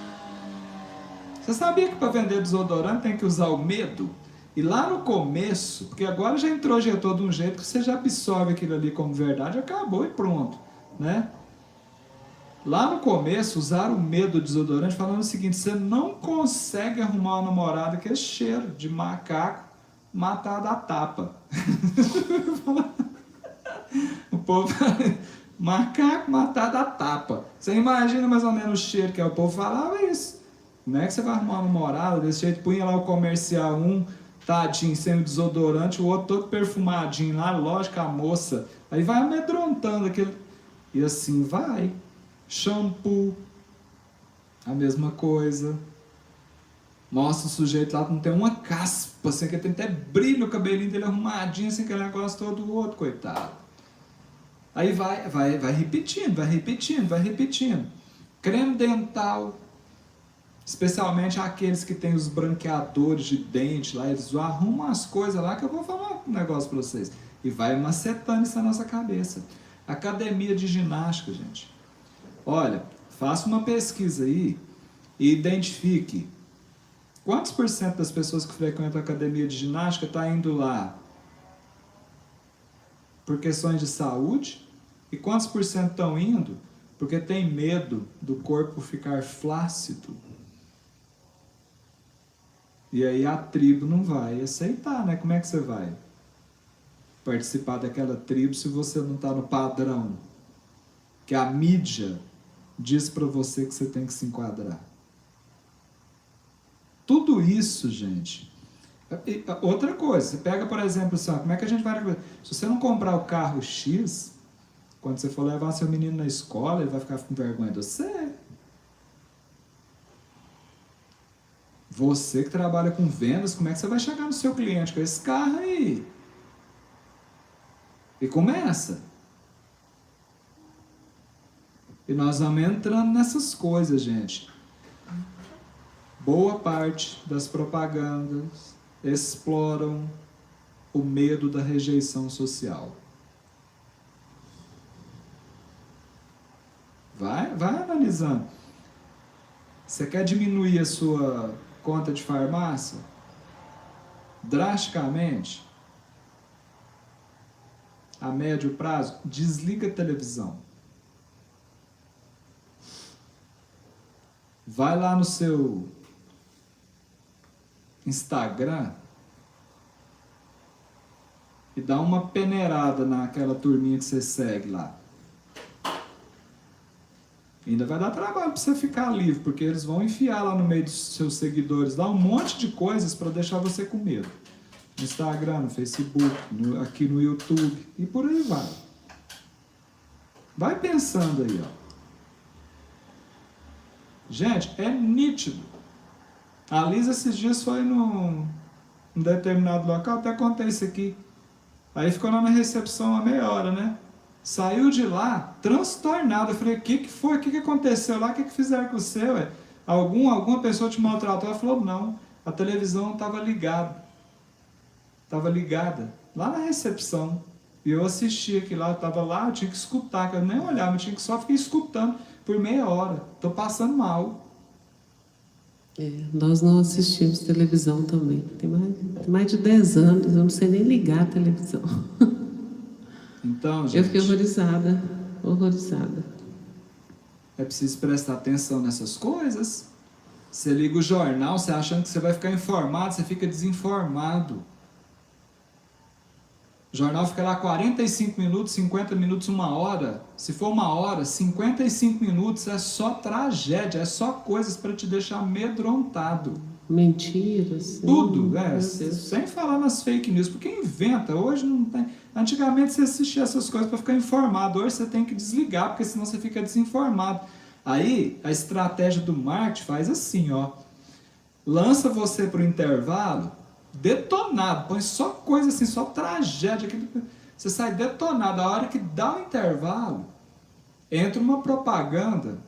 Você sabia que para vender desodorante tem que usar o medo? E lá no começo, porque agora já introjetou de um jeito que você já absorve aquilo ali como verdade, acabou e pronto, né? Lá no começo, usaram o medo do desodorante falando o seguinte: você não consegue arrumar uma namorada que é cheiro de macaco matado à tapa. O povo macaco matado à tapa. Você imagina mais ou menos o cheiro que é. O povo falava isso. Como é que você vai arrumar uma namorada desse jeito? Punha lá o comercial, um tadinho sem desodorante, o outro todo perfumadinho lá, lógico, a moça. Aí vai amedrontando aquele. E assim vai. Shampoo, a mesma coisa. Mostra o sujeito lá, não tem uma caspa, assim, que tem até brilho o cabelinho dele arrumadinho, assim, aquele negócio todo o outro, coitado. Aí vai repetindo, vai repetindo, vai repetindo. Creme dental, especialmente aqueles que tem os branqueadores de dente lá, eles arrumam as coisas lá que eu vou falar um negócio pra vocês. E vai macetando isso na nossa cabeça. Academia de ginástica, gente. Olha, faça uma pesquisa aí e identifique quantos por cento das pessoas que frequentam a academia de ginástica está indo lá por questões de saúde e quantos por cento estão indo porque tem medo do corpo ficar flácido. E aí a tribo não vai aceitar, né? Como é que você vai participar daquela tribo se você não está no padrão que a mídia diz para você que você tem que se enquadrar? Tudo isso, gente. Outra coisa, você pega, por exemplo, assim, como é que a gente vai... Se você não comprar o carro X, quando você for levar seu menino na escola, ele vai ficar com vergonha de você. Você que trabalha com vendas, como é que você vai chegar no seu cliente com esse carro aí? E começa. E nós vamos entrando nessas coisas, gente. Boa parte das propagandas exploram o medo da rejeição social. Vai analisando. Você quer diminuir a sua conta de farmácia drasticamente? A médio prazo, desliga a televisão. Vai lá no seu Instagram e dá uma peneirada naquela turminha que você segue lá. Ainda vai dar trabalho para você ficar livre, porque eles vão enfiar lá no meio dos seus seguidores lá um monte de coisas para deixar você com medo. No Instagram, no Facebook, aqui no YouTube e por aí vai. Vai pensando aí, ó. Gente, é nítido. A Lisa esses dias foi num determinado local, até contei isso aqui. Aí ficou lá na recepção uma meia hora, né? Saiu de lá transtornado. Eu falei, o que foi? O que aconteceu lá? O que fizeram com você, ué? Alguma pessoa te maltratou? Ela falou, não, a televisão estava ligada. Estava ligada lá na recepção. E eu assisti aqui lá, eu estava lá, eu tinha que escutar, que eu nem olhava, eu tinha que só ficar escutando por meia hora. Estou passando mal. Nós não assistimos televisão também. Tem mais de 10 anos, eu não sei nem ligar a televisão. Então, gente, eu fiquei horrorizada, horrorizada. É preciso prestar atenção nessas coisas. Você liga o jornal, você achando que você vai ficar informado, você fica desinformado. O jornal fica lá 45 minutos, 50 minutos, 1 hora. Se for 1 hora, 55 minutos é só tragédia, é só coisas para te deixar amedrontado. Mentiras. Tudo, sem falar nas fake news, porque inventa, hoje não tem... Antigamente você assistia essas coisas para ficar informado, hoje você tem que desligar, porque senão você fica desinformado. Aí, a estratégia do marketing faz assim, ó. Lança você para o intervalo detonado, põe só coisa assim, só tragédia, você sai detonado. A hora que dá o intervalo, entra uma propaganda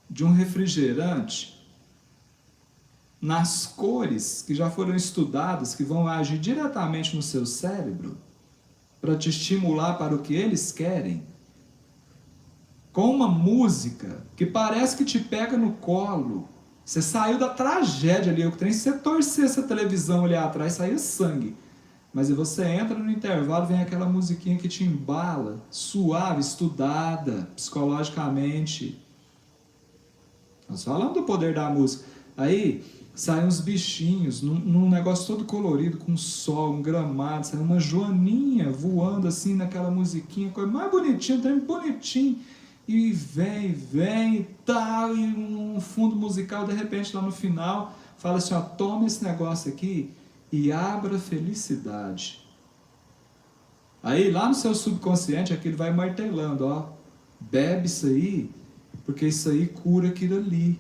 de um refrigerante nas cores que já foram estudadas, que vão agir diretamente no seu cérebro para te estimular para o que eles querem, com uma música que parece que te pega no colo Você saiu da tragédia ali, o trem, se você torcesse a televisão ali atrás, saía sangue. Mas aí você entra no intervalo, vem aquela musiquinha que te embala, suave, estudada, psicologicamente. Nós falamos do poder da música. Aí saem uns bichinhos, num negócio todo colorido, com sol, um gramado, sai uma joaninha voando assim naquela musiquinha, coisa mais bonitinha, um trem bonitinho. E vem e tal, e um fundo musical, de repente lá no final, fala assim, ó, toma esse negócio aqui e abra felicidade. Aí lá no seu subconsciente aquilo vai martelando, ó, bebe isso aí, porque isso aí cura aquilo ali.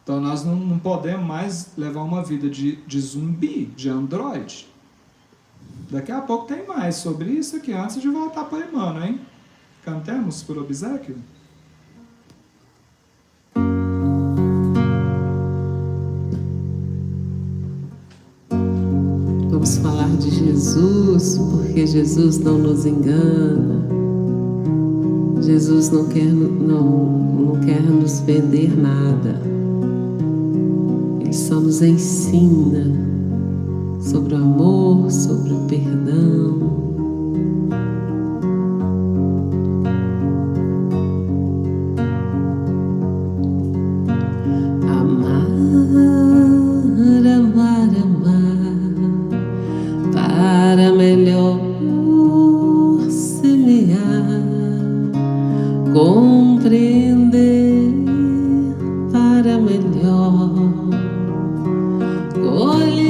Então nós não podemos mais levar uma vida de zumbi, de androide. Daqui a pouco tem mais sobre isso aqui, antes de voltar para o Emmanuel, hein? Cantemos por obséquio? Vamos falar de Jesus, porque Jesus não nos engana. Jesus não quer nos vender nada. Ele só nos ensina sobre o amor, sobre o perdão. Para melhor semear, compreender, para melhor colher,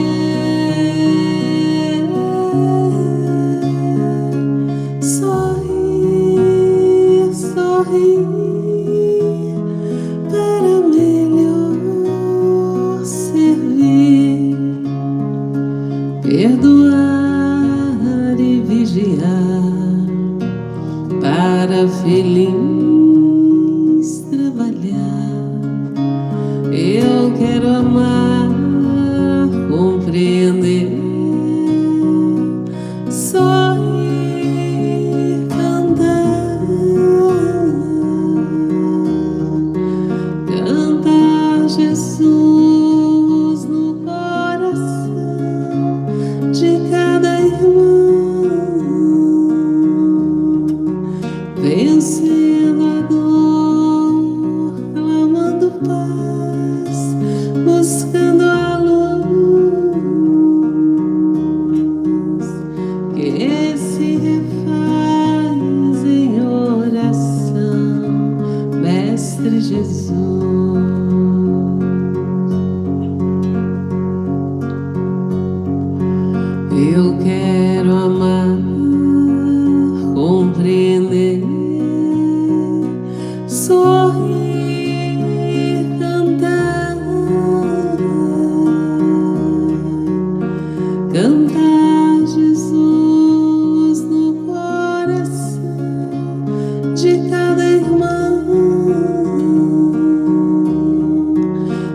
sorrir, para melhor servir, perdoar e vigiar, para feliz trabalhar. Eu quero amar, compreender, sorrir, cantar, cantar Jesus no coração de cada irmão, vencendo a dor, clamando paz, buscando a luz que se refaz em oração, Mestre Jesus. Eu quero amar, compreender, sorrir, cantar, cantar Jesus no coração de cada irmão,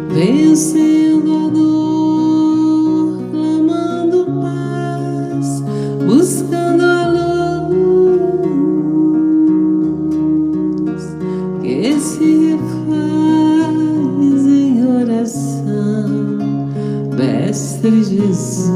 vencendo a dor, clamando paz, buscando a luz que se refaz em oração, Mestre Jesus.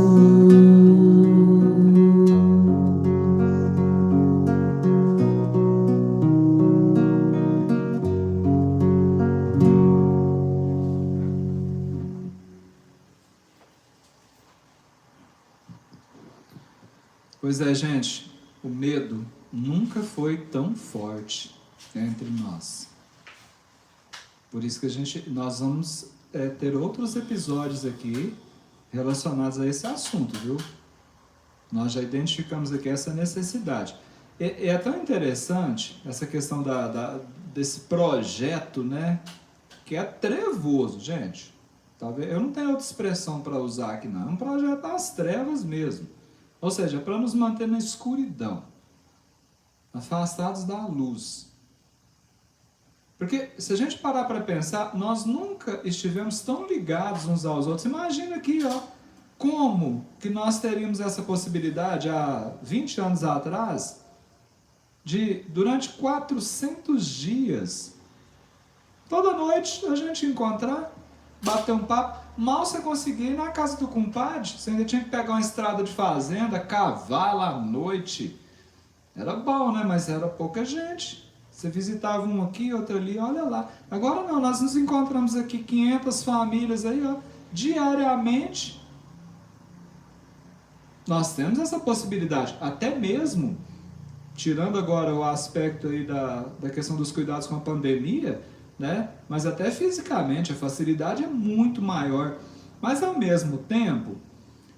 Pois é, gente, o medo nunca foi tão forte entre nós. Por isso que nós vamos ter outros episódios aqui relacionados a esse assunto, viu? Nós já identificamos aqui essa necessidade. É tão interessante essa questão desse projeto, né? Que é trevoso, gente. Talvez, eu não tenho outra expressão para usar aqui, não. É um projeto das trevas mesmo. Ou seja, para nos manter na escuridão, afastados da luz. Porque se a gente parar para pensar, nós nunca estivemos tão ligados uns aos outros. Imagina aqui, ó, como que nós teríamos essa possibilidade há 20 anos atrás durante 400 dias, toda noite a gente encontrar, bater um papo. Mal você conseguia ir na casa do compadre, você ainda tinha que pegar uma estrada de fazenda, cavar lá à noite. Era bom, né? Mas era pouca gente. Você visitava um aqui, outro ali, olha lá. Agora não, nós nos encontramos aqui 500 famílias aí, ó, diariamente. Nós temos essa possibilidade, até mesmo, tirando agora o aspecto aí da questão dos cuidados com a pandemia, né? Mas até fisicamente a facilidade é muito maior. Mas ao mesmo tempo,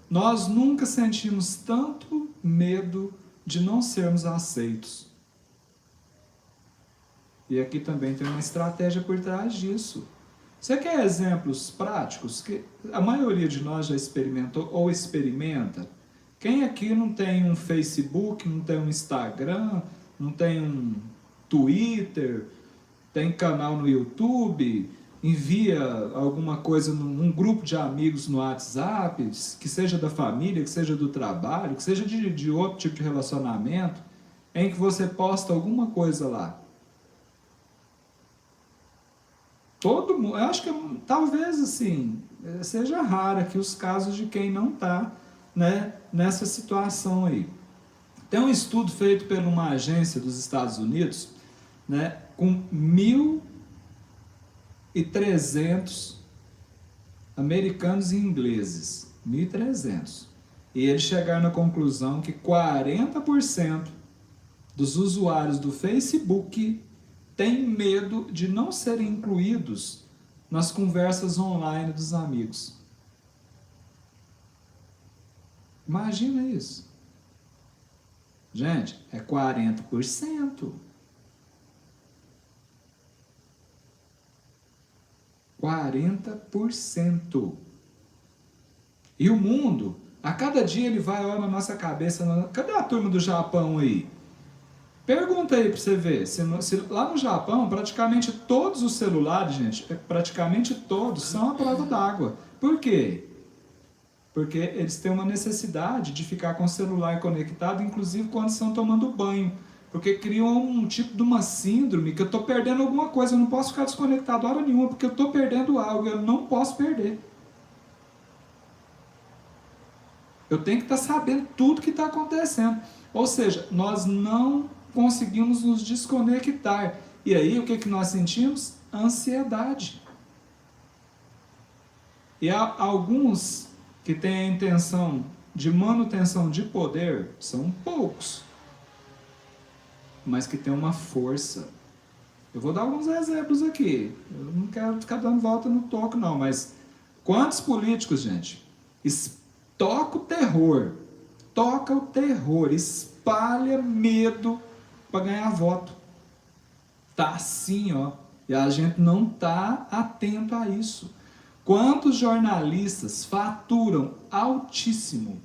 nós nunca sentimos tanto medo de não sermos aceitos. E aqui também tem uma estratégia por trás disso. Você quer exemplos práticos que a maioria de nós já experimentou ou experimenta? Quem aqui não tem um Facebook, não tem um Instagram, não tem um Twitter, tem canal no YouTube, envia alguma coisa num grupo de amigos no WhatsApp, que seja da família, que seja do trabalho, que seja de outro tipo de relacionamento, em que você posta alguma coisa lá? Todo mundo, eu acho que talvez assim, seja raro aqui os casos de quem não está, né, nessa situação aí. Tem um estudo feito por uma agência dos Estados Unidos, né, com 1.300 americanos e ingleses, 1.300. E eles chegaram na conclusão que 40% dos usuários do Facebook têm medo de não serem incluídos nas conversas online dos amigos. Imagina isso. Gente, é 40%. 40%. E o mundo, a cada dia ele vai olhar na nossa cabeça. Cadê a turma do Japão aí? Pergunta aí para você ver. Se lá no Japão, praticamente todos os celulares, gente, praticamente todos são a prova d'água. Por quê? Porque eles têm uma necessidade de ficar com o celular conectado, inclusive quando estão tomando banho. Porque criam um tipo de uma síndrome que eu estou perdendo alguma coisa, eu não posso ficar desconectado hora nenhuma, porque eu estou perdendo algo, eu não posso perder. Eu tenho que estar sabendo tudo que está acontecendo. Ou seja, nós não conseguimos nos desconectar. E aí, o que nós sentimos? Ansiedade. E há alguns que têm a intenção de manutenção de poder, são poucos, mas que têm uma força. Eu vou dar alguns exemplos aqui. Eu não quero ficar dando volta no toco, não, mas quantos políticos, gente, toca o terror, espalha medo para ganhar voto. Tá assim, ó, e a gente não tá atento a isso. Quantos jornalistas faturam altíssimo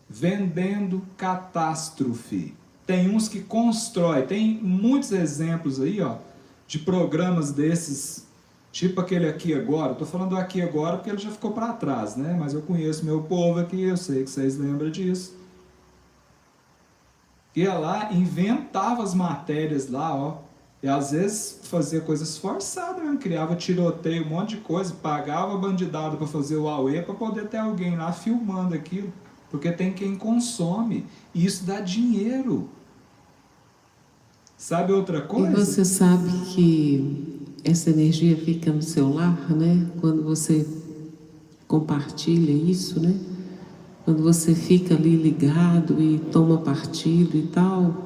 vendendo catástrofe? Tem uns que constroem, tem muitos exemplos aí, ó, de programas desses, tipo aquele Aqui Agora. Eu tô falando do Aqui Agora porque ele já ficou para trás, né? Mas eu conheço meu povo aqui, eu sei que vocês lembram disso. Ia lá, inventava as matérias lá, ó. E às vezes fazia coisas forçadas, né? Criava tiroteio, um monte de coisa, pagava bandidado para fazer o auê para poder ter alguém lá filmando aquilo. Porque tem quem consome. E isso dá dinheiro. Sabe outra coisa? E você sabe que essa energia fica no seu lar, né? Quando você compartilha isso, né? Quando você fica ali ligado e toma partido e tal,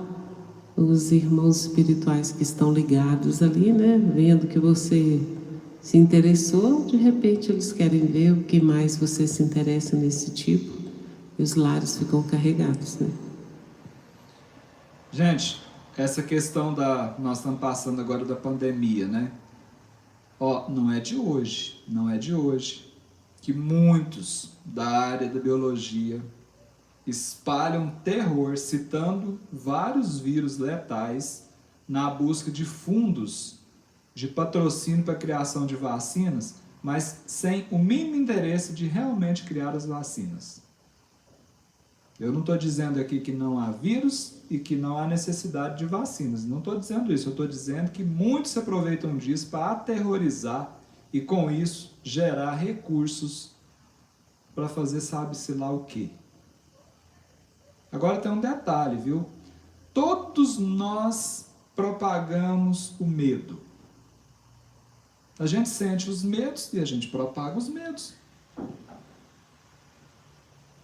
os irmãos espirituais que estão ligados ali, né? Vendo que você se interessou, de repente eles querem ver o que mais você se interessa nesse tipo, e os lares ficam carregados, né? Gente, essa questão nós estamos passando agora da pandemia, né? Ó, não é de hoje, que muitos da área da biologia espalham terror, citando vários vírus letais na busca de fundos de patrocínio para a criação de vacinas, mas sem o mínimo interesse de realmente criar as vacinas. Eu não estou dizendo aqui que não há vírus e que não há necessidade de vacinas. Não estou dizendo isso. Eu estou dizendo que muitos se aproveitam disso para aterrorizar e, com isso, gerar recursos para fazer sabe-se lá o quê. Agora tem um detalhe, viu? Todos nós propagamos o medo. A gente sente os medos e a gente propaga os medos.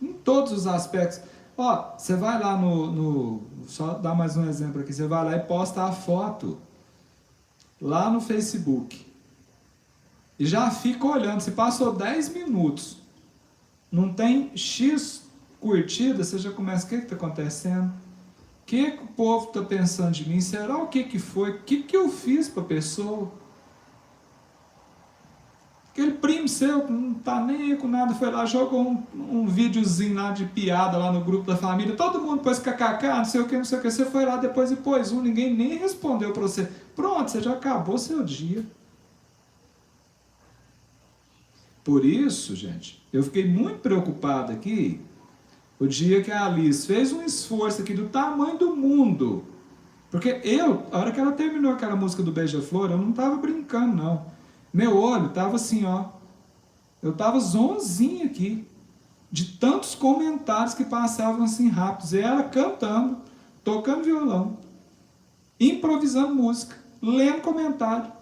Em todos os aspectos. Ó, você vai lá só dar mais um exemplo aqui. Você vai lá e posta a foto lá no Facebook. E já fica olhando. Se passou 10 minutos, não tem X curtida, você já começa, o que está acontecendo? O que o povo está pensando de mim? Será o que foi? O que eu fiz para a pessoa? Aquele primo seu que não tá nem aí com nada, foi lá, jogou um videozinho lá de piada lá no grupo da família, todo mundo pôs kkk, não sei o que, você foi lá depois e pôs ninguém nem respondeu para você. Pronto, você já acabou seu dia. Por isso, gente, eu fiquei muito preocupado aqui, o dia que a Alice fez um esforço aqui do tamanho do mundo, porque a hora que ela terminou aquela música do Beija-Flor, eu não tava brincando não. Meu olho estava assim, ó. Eu estava zonzinho aqui. De tantos comentários que passavam assim rápidos. E ela cantando, tocando violão, improvisando música, lendo comentário,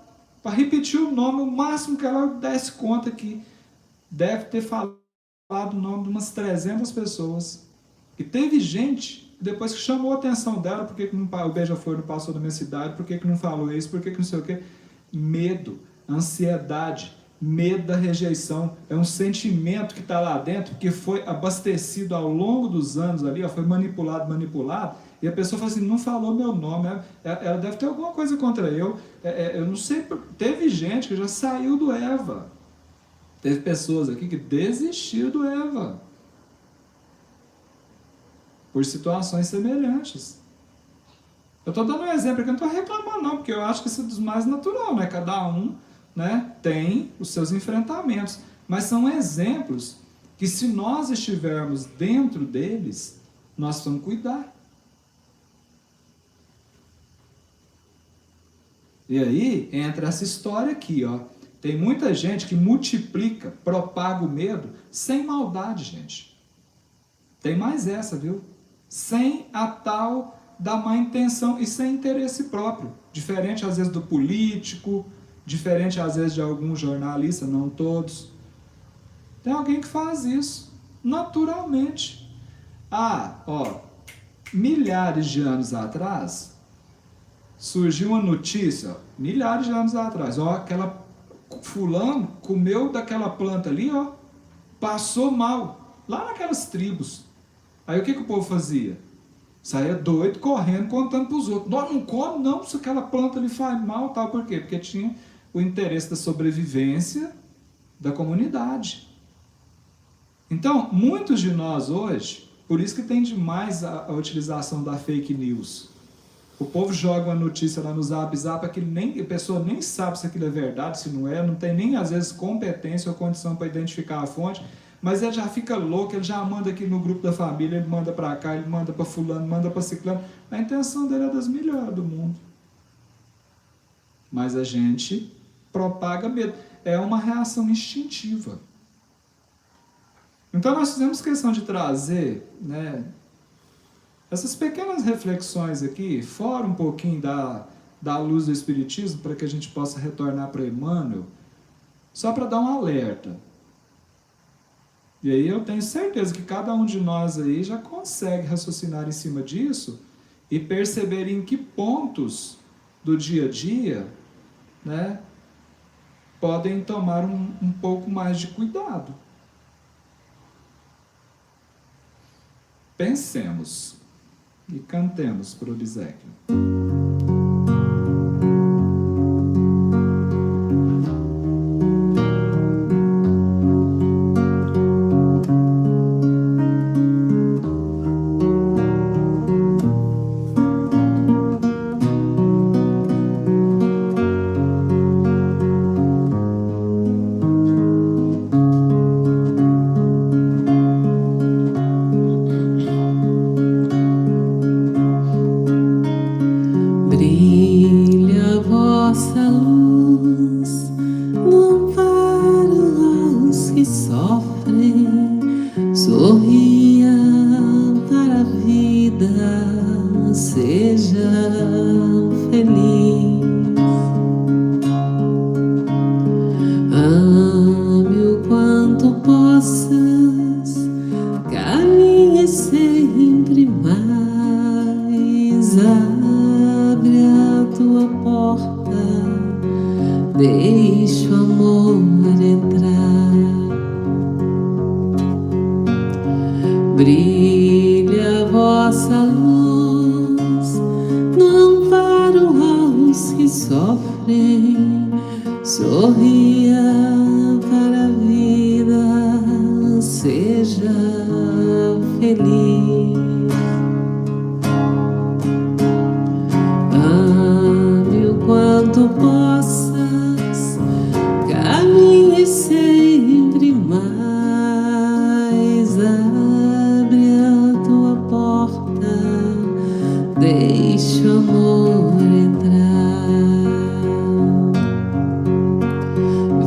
para repetir o nome, o máximo que ela desse conta que deve ter falado o nome de umas 300 pessoas. E teve gente, depois que chamou a atenção dela, por que o Beija-Flor não passou da minha cidade, por que não falou isso, por que não sei o quê. Medo. Ansiedade, medo da rejeição, é um sentimento que está lá dentro, que foi abastecido ao longo dos anos ali, ó, foi manipulado, e a pessoa fala assim, não falou meu nome, ela deve ter alguma coisa contra eu não sei, teve gente que já saiu do Eva, teve pessoas aqui que desistiram do Eva, por situações semelhantes. Eu estou dando um exemplo aqui, eu não estou reclamando não, porque eu acho que isso é dos mais natural, né? Cada um, né, tem os seus enfrentamentos, mas são exemplos que, se nós estivermos dentro deles, nós vamos cuidar. E aí entra essa história aqui, ó. Tem muita gente que multiplica, propaga o medo sem maldade, gente. Tem mais essa, viu? Sem a tal da má intenção e sem interesse próprio. Diferente às vezes do político, diferente às vezes de algum jornalista, não todos. Tem alguém que faz isso, naturalmente. Milhares de anos atrás, surgiu uma notícia, milhares de anos atrás, aquela fulano comeu daquela planta ali, passou mal, lá naquelas tribos. Aí o que o povo fazia? Saía doido, correndo, contando para os outros. Não come não, se aquela planta lhe faz mal, tal. Por quê? Porque tinha o interesse da sobrevivência da comunidade. Então, muitos de nós hoje, por isso que tem demais a utilização da fake news. O povo joga uma notícia lá no Zap, que a pessoa nem sabe se aquilo é verdade, se não é, não tem nem às vezes competência ou condição para identificar a fonte, mas ele já fica louco, ele já manda aqui no grupo da família, ele manda para cá, ele manda para fulano, manda para ciclano. A intenção dele é das melhores do mundo. Mas a gente propaga medo. É uma reação instintiva. Então nós fizemos questão de trazer, né, essas pequenas reflexões aqui, fora um pouquinho da luz do Espiritismo, para que a gente possa retornar para Emmanuel, só para dar um alerta. E aí eu tenho certeza que cada um de nós aí já consegue raciocinar em cima disso e perceber em que pontos do dia a dia, né, podem tomar um pouco mais de cuidado. Pensemos e cantemos por obséquio. Sorria para a vida, seja feliz. Ame o quanto possas, caminhe sempre mais. Abre a tua porta, deixa o amor entrar. Brilha a vossa luz no amparo aos que sofrem. Sorria para a vida, seja feliz. Ame o quanto possas, caminhe sempre mais. Abre a tua porta, deixa o amor entrar.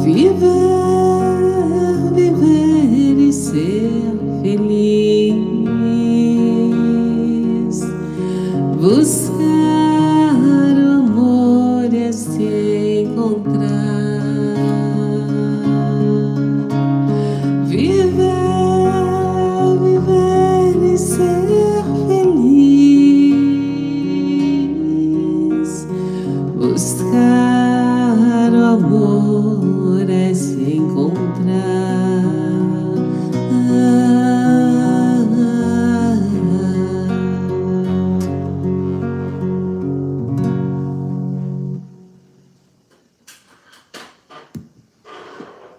Viver, viver e ser feliz. Buscar o amor é se encontrar. Viver, viver e ser feliz. Buscar o amor é se encontrar.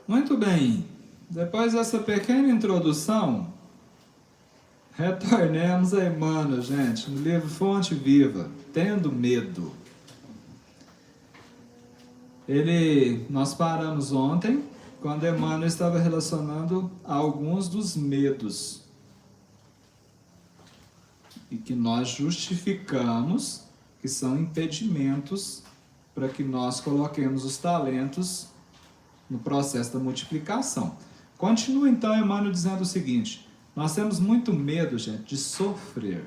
Muito bem, depois dessa pequena introdução, retornemos a Emmanuel, gente, no livro Fonte Viva, Tendo Medo. Nós paramos ontem, quando Emmanuel estava relacionando alguns dos medos e que nós justificamos que são impedimentos para que nós coloquemos os talentos no processo da multiplicação. Continua então Emmanuel dizendo o seguinte: nós temos muito medo, gente, de sofrer.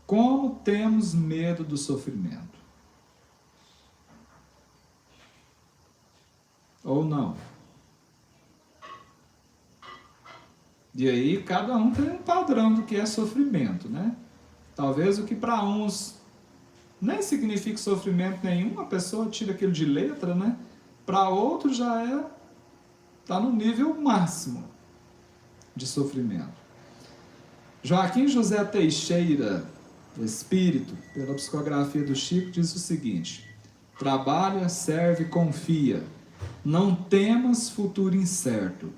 Como temos medo do sofrimento? Ou não? E aí cada um tem um padrão do que é sofrimento, né? Talvez o que para uns nem significa sofrimento nenhum, a pessoa tira aquilo de letra, né? Para outros já está no nível máximo de sofrimento. Joaquim José Teixeira, espírito, pela psicografia do Chico, diz o seguinte: trabalha, serve, confia, não temas futuro incerto,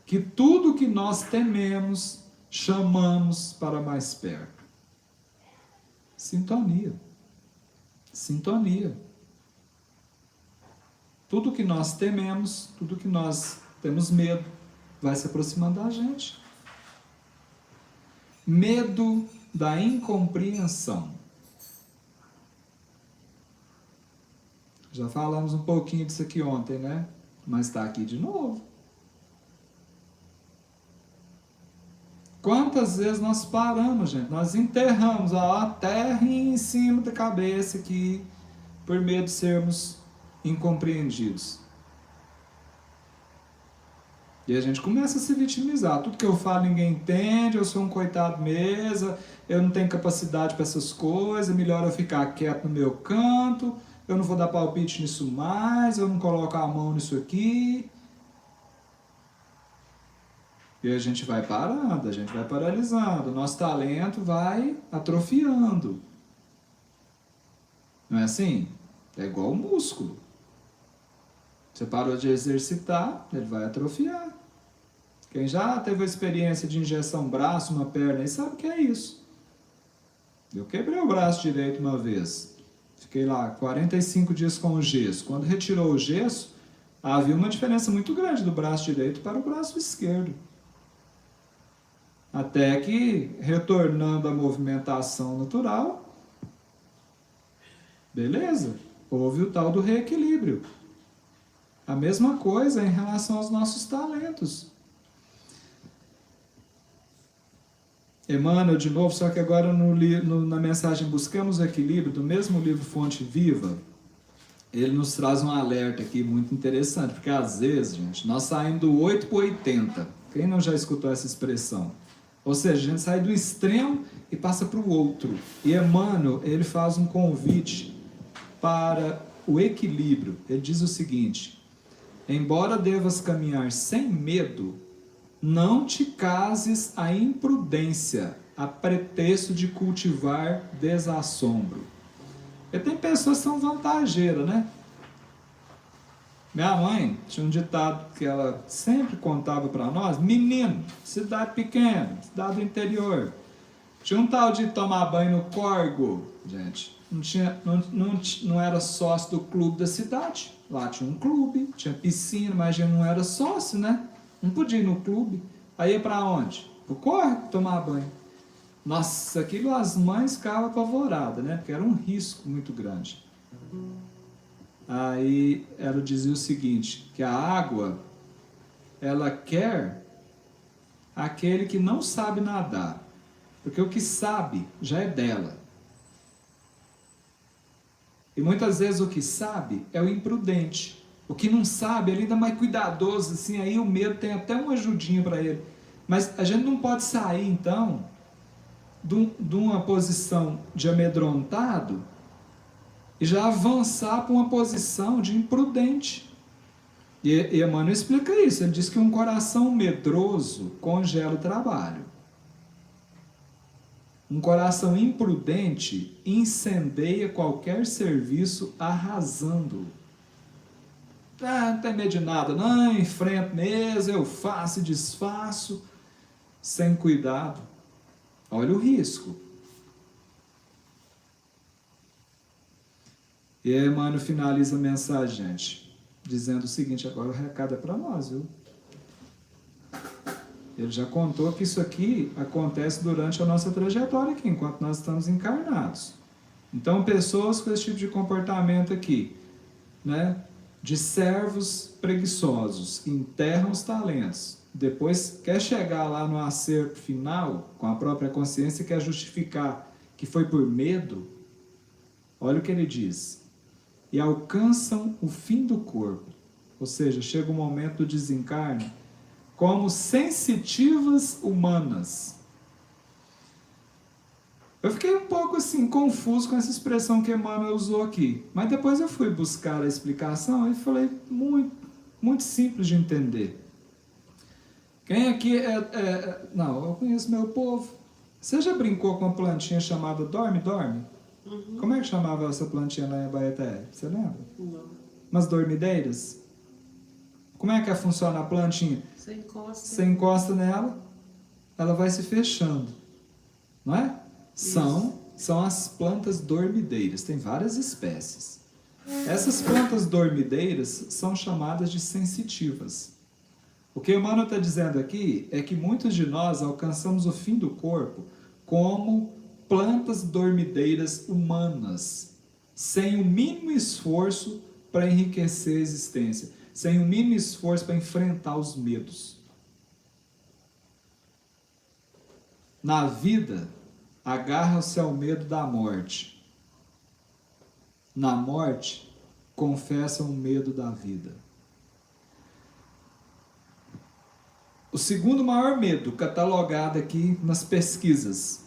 que tudo que nós tememos, chamamos para mais perto. Sintonia. Sintonia. Tudo que nós tememos, tudo que nós temos medo, vai se aproximando da gente. Medo da incompreensão. Já falamos um pouquinho disso aqui ontem, né? Mas está aqui de novo. Quantas vezes nós paramos, gente? Nós enterramos a terra em cima da cabeça aqui, por medo de sermos incompreendidos. E a gente começa a se vitimizar. Tudo que eu falo ninguém entende, eu sou um coitado mesmo, eu não tenho capacidade para essas coisas, melhor eu ficar quieto no meu canto, eu não vou dar palpite nisso mais, eu não coloco a mão nisso aqui. E a gente vai parando, a gente vai paralisando, o nosso talento vai atrofiando. Não é assim? É igual o músculo. Você parou de exercitar, ele vai atrofiar. Quem já teve a experiência de injeção um braço, uma perna, aí sabe o que é isso. Eu quebrei o braço direito uma vez. Fiquei lá 45 dias com o gesso. Quando retirou o gesso, havia uma diferença muito grande do braço direito para o braço esquerdo. Até que, retornando à movimentação natural, beleza, houve o tal do reequilíbrio. A mesma coisa em relação aos nossos talentos. Emmanuel de novo, só que agora na mensagem Buscamos o Equilíbrio, do mesmo livro Fonte Viva, ele nos traz um alerta aqui muito interessante, porque às vezes, gente, nós saímos do 8 para o 80. Quem não já escutou essa expressão? Ou seja, a gente sai do extremo e passa para o outro. E Emmanuel, ele faz um convite para o equilíbrio. Ele diz o seguinte: embora devas caminhar sem medo, não te cases à imprudência, a pretexto de cultivar desassombro. Porque tem pessoas que são vantageiras, né? Minha mãe tinha um ditado que ela sempre contava para nós: menino, cidade pequena, cidade do interior. Tinha um tal de tomar banho no Corgo, gente. Não era sócio do clube da cidade. Lá tinha um clube, tinha piscina, mas a gente não era sócio, né? Não podia ir no clube. Aí ia para onde? Pro Corgo tomar banho. Nossa, aquilo as mães ficavam apavoradas, né? Porque era um risco muito grande. Aí ela dizia o seguinte, que a água, ela quer aquele que não sabe nadar, porque o que sabe já é dela. E muitas vezes o que sabe é o imprudente. O que não sabe, ele ainda é mais cuidadoso, assim, aí o medo tem até uma ajudinha para ele. Mas a gente não pode sair, então, de uma posição de amedrontado e já avançar para uma posição de imprudente. E Emmanuel explica isso. Ele diz que um coração medroso congela o trabalho. Um coração imprudente incendeia qualquer serviço arrasando. Não tem medo de nada, não, enfrento mesmo, eu faço e desfaço, sem cuidado. Olha o risco. E aí Emmanuel finaliza a mensagem, gente, dizendo o seguinte: agora o recado é para nós, viu? Ele já contou que isso aqui acontece durante a nossa trajetória aqui, enquanto nós estamos encarnados. Então, pessoas com esse tipo de comportamento aqui, né, de servos preguiçosos, enterram os talentos, depois quer chegar lá no acerto final, com a própria consciência, quer justificar que foi por medo. Olha o que ele diz: e alcançam o fim do corpo, ou seja, chega o momento do desencarne, como sensitivas humanas. Eu fiquei um pouco assim, confuso com essa expressão que Emmanuel usou aqui, mas depois eu fui buscar a explicação e falei, muito simples de entender. Quem aqui não, eu conheço meu povo. Você já brincou com uma plantinha chamada dorme-dorme? Uhum. Como é que chamava essa plantinha lá em Abaeté? Você lembra? Não. Umas dormideiras? Como é que funciona a plantinha? Você encosta nela, ela vai se fechando, não é? São as plantas dormideiras, tem várias espécies. Essas plantas dormideiras são chamadas de sensitivas. O que Emmanuel está dizendo aqui é que muitos de nós alcançamos o fim do corpo como plantas dormideiras humanas, sem o mínimo esforço para enriquecer a existência, sem o mínimo esforço para enfrentar os medos. Na vida, agarra-se ao medo da morte. Na morte, confessa o medo da vida. O segundo maior medo catalogado aqui nas pesquisas,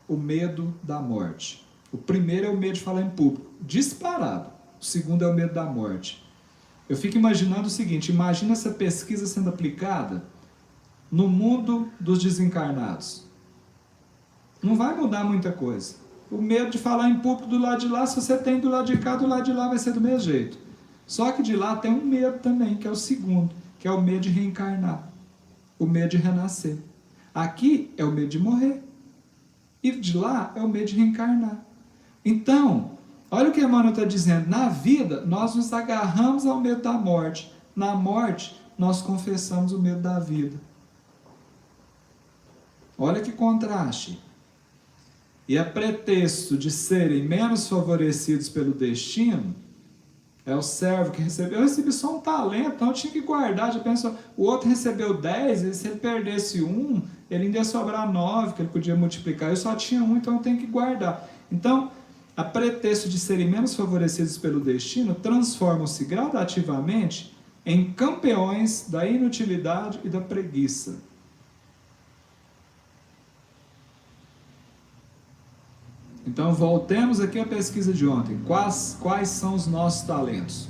o medo da morte. O primeiro é o medo de falar em público, disparado. O segundo é o medo da morte. Eu fico imaginando o seguinte: imagina essa pesquisa sendo aplicada no mundo dos desencarnados. Não vai mudar muita coisa. O medo de falar em público do lado de lá, se você tem do lado de cá, do lado de lá vai ser do mesmo jeito. Só que de lá tem um medo também, que é o segundo, que é o medo de reencarnar. O medo de renascer. Aqui é o medo de morrer. E de lá é o medo de reencarnar. Então, olha o que Emmanuel está dizendo. Na vida, nós nos agarramos ao medo da morte. Na morte, nós confessamos o medo da vida. Olha que contraste. E a pretexto de serem menos favorecidos pelo destino, É o servo que recebeu. Eu recebi só um talento, então eu tinha que guardar. Já pensou, o outro recebeu 10, e se ele perdesse um, ele ainda ia sobrar 9, que ele podia multiplicar. Eu só tinha um, então eu tenho que guardar. Então, a pretexto de serem menos favorecidos pelo destino, transformam-se gradativamente em campeões da inutilidade e da preguiça. Então, voltemos aqui à pesquisa de ontem. Quais são os nossos talentos?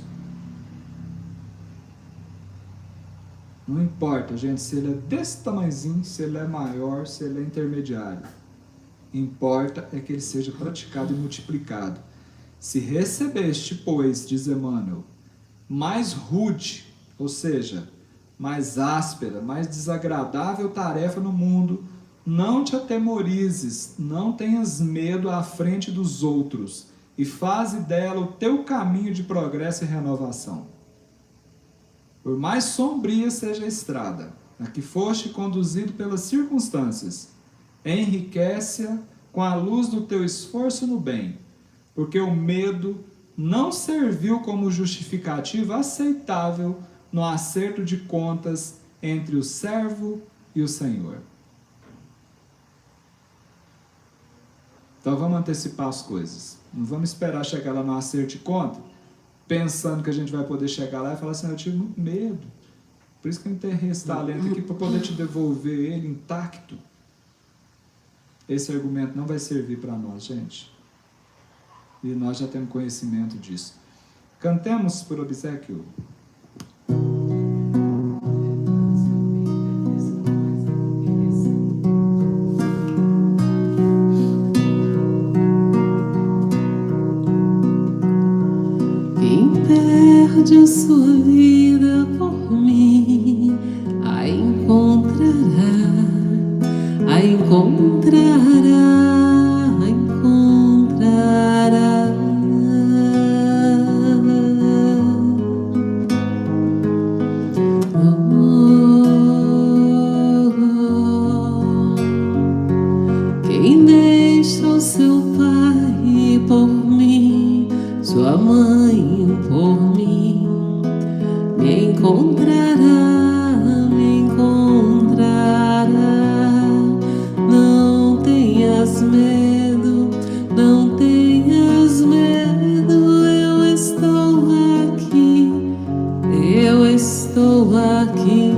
Não importa, gente, se ele é desse tamanhozinho, se ele é maior, se ele é intermediário. Importa é que ele seja praticado e multiplicado. Se recebeste, pois, diz Emmanuel, mais rude, ou seja, mais áspera, mais desagradável tarefa no mundo, não te atemorizes, não tenhas medo à frente dos outros, e faze dela o teu caminho de progresso e renovação. Por mais sombria seja a estrada, a que foste conduzido pelas circunstâncias, enriquece-a com a luz do teu esforço no bem, porque o medo não serviu como justificativa aceitável no acerto de contas entre o servo e o Senhor. Então vamos antecipar as coisas. Não vamos esperar chegar lá no acerto de conta, pensando que a gente vai poder chegar lá e falar assim, eu tive muito medo. Por isso que eu enterrei esse talento aqui, para poder te devolver ele intacto. Esse argumento não vai servir para nós, gente. E nós já temos conhecimento disso. Cantemos por obséquio. Quem perde a sua vida por mim, a encontrará, a encontrará, a encontrará. Quem deixa o seu pai por mim, sua mãe por mim, me encontrará, me encontrará. Não tenhas medo, não tenhas medo, eu estou aqui, eu estou aqui.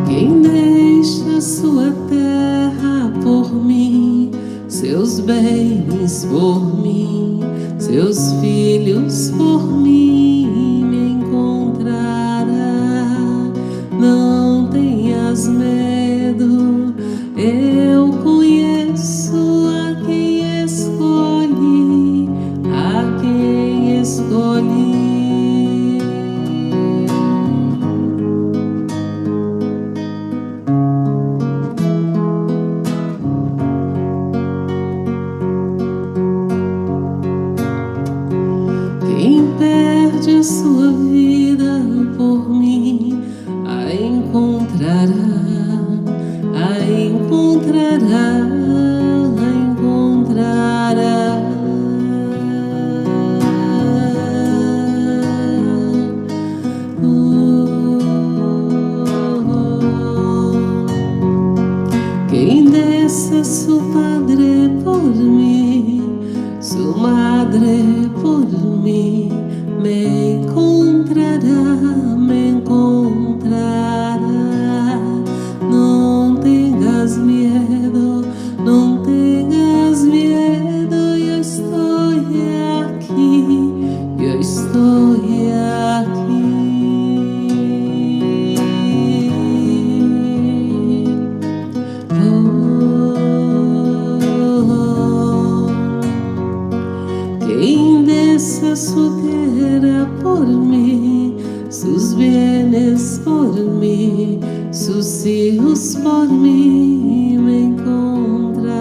Quem deixa sua terra por mim, seus bens por mim, seus filhos por mim, me encontrará. Não tenhas medo, eu conheço a quem escolhi, a quem escolhi. Quem perde a sua vida por mim, a encontrará, a encontrará, a encontrará. Quem desce su padre por mí, su madre por mí, me encontrará, me encontrará. Não tengas miedo, não tengas miedo, eu estou aqui, eu estou aqui. Quem desce su tierra por mí, sus bienes por mí, sus hijos por mí, me encontrará.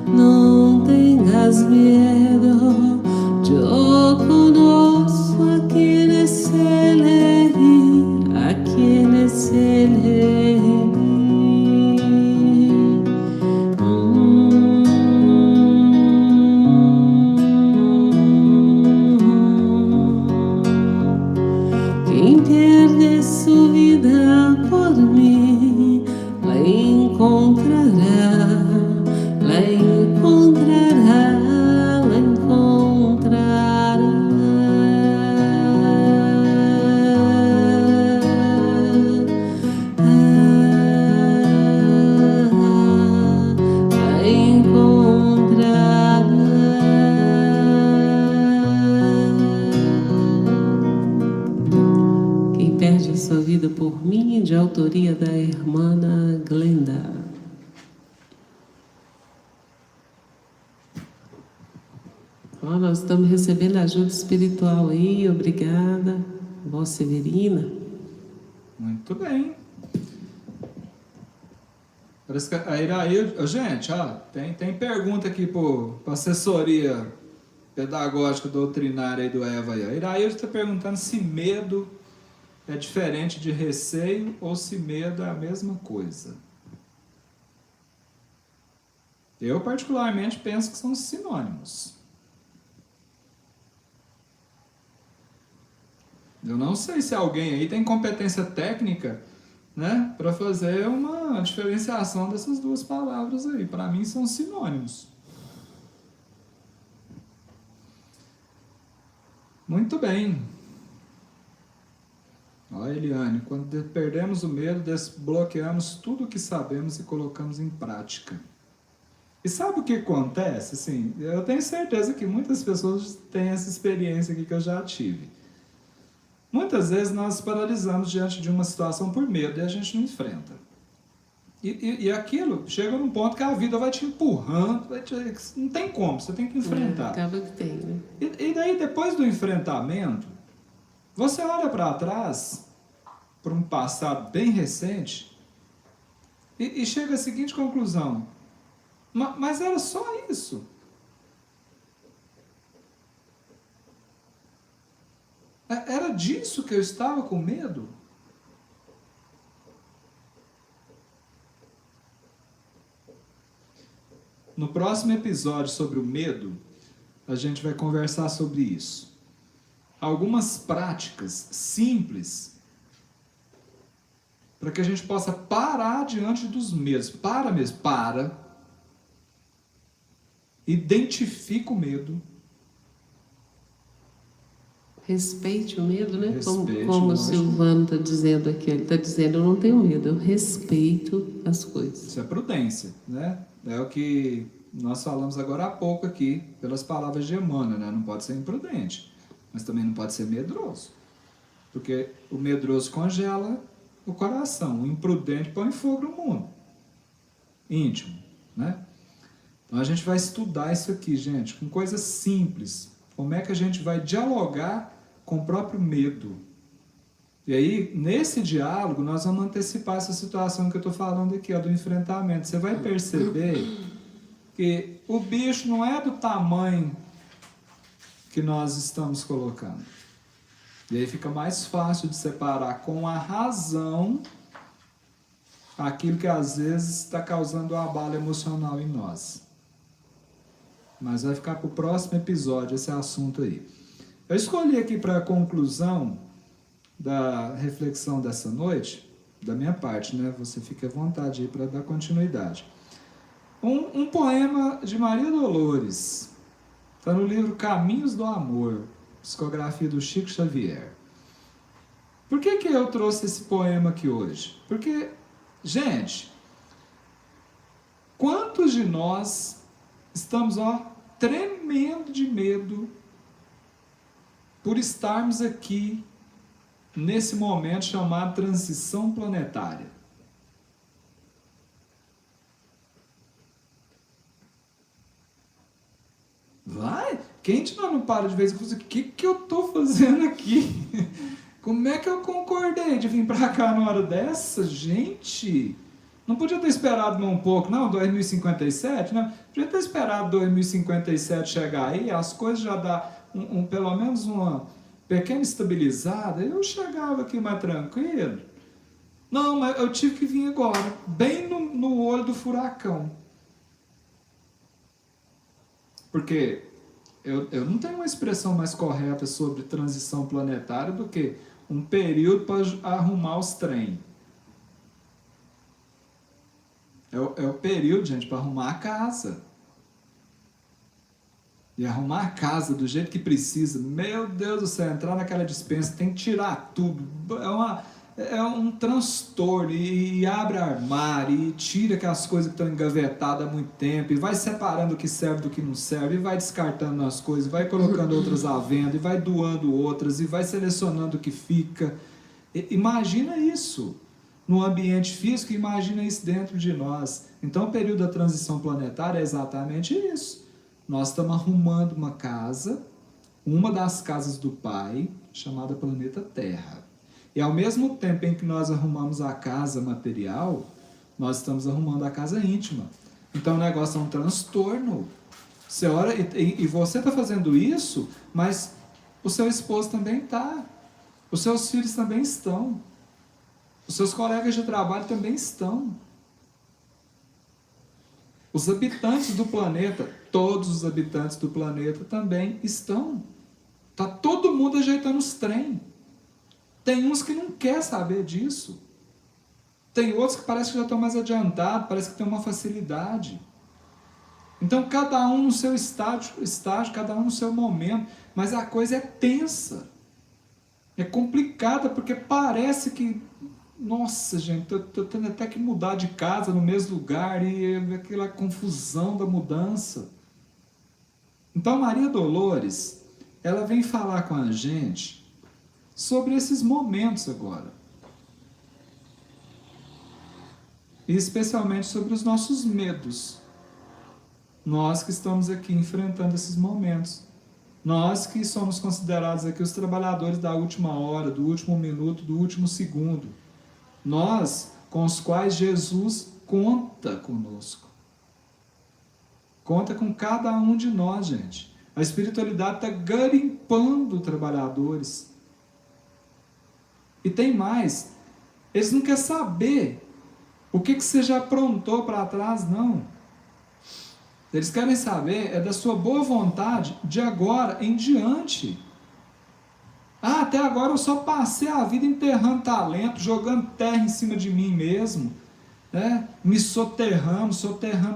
Não tengas miedo, yo conozco a quienes elegí, a quienes sabedoria da irmã Glenda. Ó, nós estamos recebendo ajuda espiritual aí, obrigada, Vó Severina. Muito bem. Parece que a Irailde... Gente, ó, tem pergunta aqui para assessoria pedagógica doutrinária aí do Eva. Aí. A Irailde está perguntando se medo é diferente de receio ou se medo é a mesma coisa. Eu, particularmente, penso que são sinônimos. Eu não sei se alguém aí tem competência técnica, né, para fazer uma diferenciação dessas duas palavras aí. Para mim, são sinônimos. Muito bem. Ó, Eliane, quando perdemos o medo, desbloqueamos tudo o que sabemos e colocamos em prática. E sabe o que acontece? Assim, eu tenho certeza que muitas pessoas têm essa experiência aqui que eu já tive. Muitas vezes nós paralisamos diante de uma situação por medo e a gente não enfrenta. E aquilo chega num ponto que a vida vai te empurrando, não tem como, você tem que enfrentar. Acaba que tem, né? E daí, depois do enfrentamento, você olha para trás, para um passado bem recente, e chega à seguinte conclusão: mas era só isso. Era disso que eu estava com medo? No próximo episódio sobre o medo, a gente vai conversar sobre isso. Algumas práticas simples para que a gente possa parar diante dos medos. Para. Identifica o medo. Respeite o medo, né? Respeite, como o lógico. Silvano está dizendo aqui. Ele está dizendo, eu não tenho medo, eu respeito as coisas. Isso é prudência, né? É o que nós falamos agora há pouco aqui, pelas palavras de Emmanuel, né? Não pode ser imprudente, mas também não pode ser medroso. Porque o medroso congela o coração, o imprudente põe fogo no mundo íntimo, né? Então a gente vai estudar isso aqui, gente, com coisas simples. Como é que a gente vai dialogar com o próprio medo? E aí, nesse diálogo, nós vamos antecipar essa situação que eu estou falando aqui, ó, do enfrentamento. Você vai perceber que o bicho não é do tamanho que nós estamos colocando. E aí fica mais fácil de separar com a razão aquilo que às vezes está causando um abalo emocional em nós. Mas vai ficar para o próximo episódio esse assunto aí. Eu escolhi aqui para a conclusão da reflexão dessa noite, da minha parte, né? Você fica à vontade aí para dar continuidade. Um poema de Maria Dolores. Está no livro Caminhos do Amor, psicografia do Chico Xavier. Por que eu trouxe esse poema aqui hoje? Porque, gente, quantos de nós estamos, tremendo de medo por estarmos aqui nesse momento chamado transição planetária? Vai? Quem de nós não para de vez em quando? O que eu estou fazendo aqui? Como é que eu concordei de vir para cá na hora dessa? Gente, não podia ter esperado um pouco, não? 2057? Não? Podia ter esperado 2057 chegar aí, as coisas já dá pelo menos uma pequena estabilizada, eu chegava aqui mais tranquilo. Não, mas eu tive que vir agora, bem no olho do furacão. Porque eu não tenho uma expressão mais correta sobre transição planetária do que um período para arrumar os trem. É o período, gente, para arrumar a casa. E arrumar a casa do jeito que precisa. Meu Deus do céu, entrar naquela despensa, tem que tirar tudo. É um transtorno. E abre armário, e tira aquelas coisas que estão engavetadas há muito tempo, e vai separando o que serve do que não serve, e vai descartando as coisas, vai colocando outras à venda, e vai doando outras, e vai selecionando o que fica. Imagina isso. no ambiente físico, imagina isso dentro de nós. Então, o período da transição planetária é exatamente isso. Nós estamos arrumando uma casa, uma das casas do Pai, chamada planeta Terra. E ao mesmo tempo em que nós arrumamos a casa material, nós estamos arrumando a casa íntima. Então o negócio é um transtorno. Você ora, e você está fazendo isso, mas o seu esposo também está. Os seus filhos também estão. Os seus colegas de trabalho também estão. Os habitantes do planeta, todos os habitantes do planeta também estão. Está todo mundo ajeitando os trem. Tem uns que não quer saber disso. Tem outros que parece que já estão mais adiantados, parece que tem uma facilidade. Então, cada um no seu estágio, cada um no seu momento. Mas a coisa é tensa. É complicada, porque parece que... Nossa, gente, estou tendo até que mudar de casa no mesmo lugar, e aquela confusão da mudança. Então, Maria Dolores, ela vem falar com a gente sobre esses momentos agora. E especialmente sobre os nossos medos. Nós que estamos aqui enfrentando esses momentos. Nós que somos considerados aqui os trabalhadores da última hora, do último minuto, do último segundo. Nós com os quais Jesus conta conosco. Conta com cada um de nós, gente. A espiritualidade está garimpando trabalhadores. E tem mais. Eles não querem saber o que você já aprontou para trás, não. Eles querem saber é da sua boa vontade de agora em diante. Ah, até agora eu só passei a vida enterrando talento, jogando terra em cima de mim mesmo, né? Me soterrando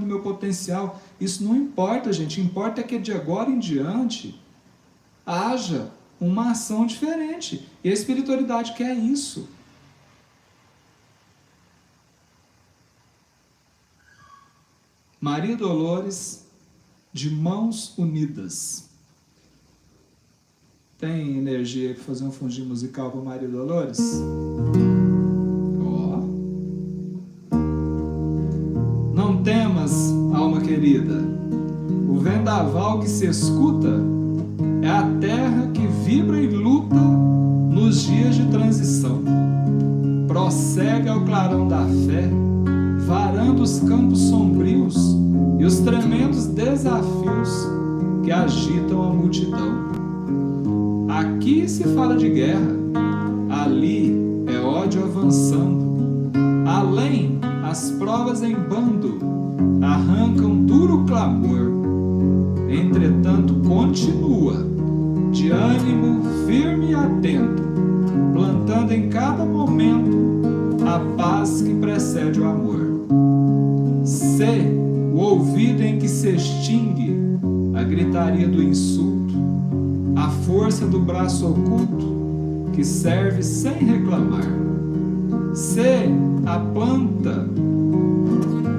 meu potencial. Isso não importa, gente. Importa é que de agora em diante haja uma ação diferente. E a espiritualidade quer isso. Maria Dolores, de mãos unidas. Tem energia para fazer um fundinho musical para Maria Dolores? Ó. Não temas, alma querida. O vendaval que se escuta é a terra que vibra e luta nos dias de transição. Prossegue ao clarão da fé, varando os campos sombrios e os tremendos desafios que agitam a multidão. Aqui se fala de guerra, ali é ódio avançando, além as provas em bando arrancam duro clamor. Entretanto continua, de ânimo firme e atento, plantando em cada momento a paz que precede o amor. Sê o ouvido em que se extingue a gritaria do insulto, a força do braço oculto que serve sem reclamar. Sê a planta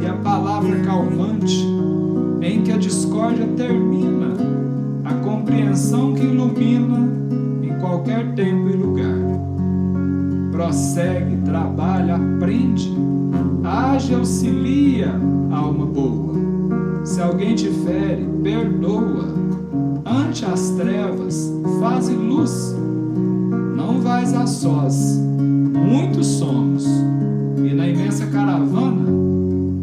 e a palavra calmante em que a discórdia termina, a compreensão que ilumina em qualquer tempo e lugar. Prossegue, trabalha, aprende, age, auxilia a alma boa. Se alguém te fere, perdoa. Ante as trevas, faze luz. Não vais a sós, muitos somos, e na imensa caravana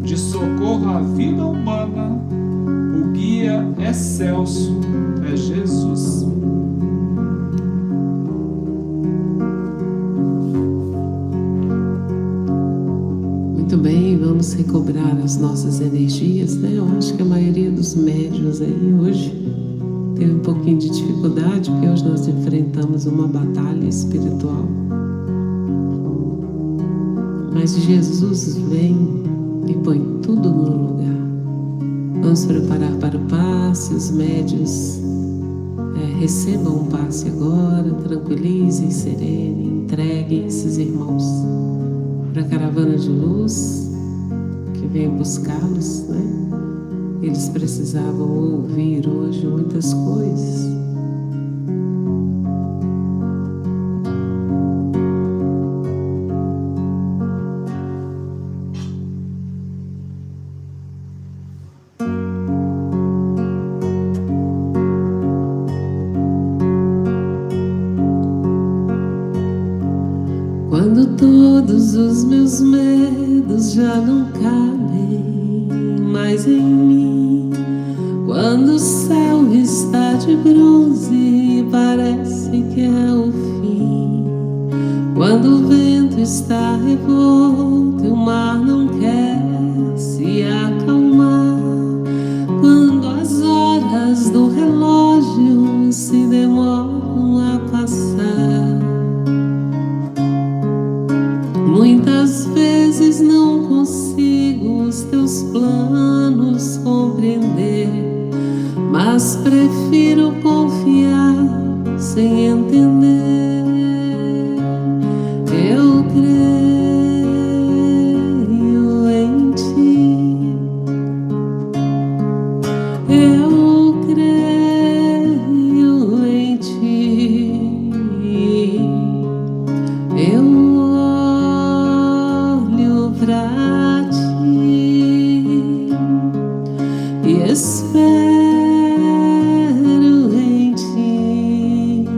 de socorro à vida humana, o guia excelso é Jesus. Muito bem, vamos recobrar as nossas energias, né? Eu acho que a maioria dos médiuns aí hoje teve um pouquinho de dificuldade, porque hoje nós enfrentamos uma batalha espiritual. Mas Jesus vem e põe tudo no lugar. Vamos preparar para o passe, os médiuns recebam o passe agora, tranquilizem, serenem, entreguem esses irmãos para a caravana de luz que vem buscá-los, né? Eles precisavam ouvir hoje muitas coisas. Todos os meus medos já não cabem mais em mim. Quando o céu está de bronze e parece que é o fim. Quando o vento está revolto e o mar não quer se acalmar. Quando as horas do relógio se demoram a passar. Muitas vezes não consigo os teus planos compreender, mas prefiro confiar sem entender. Eu creio em ti. Eu creio em ti. Eu olho pra ti e espero em ti.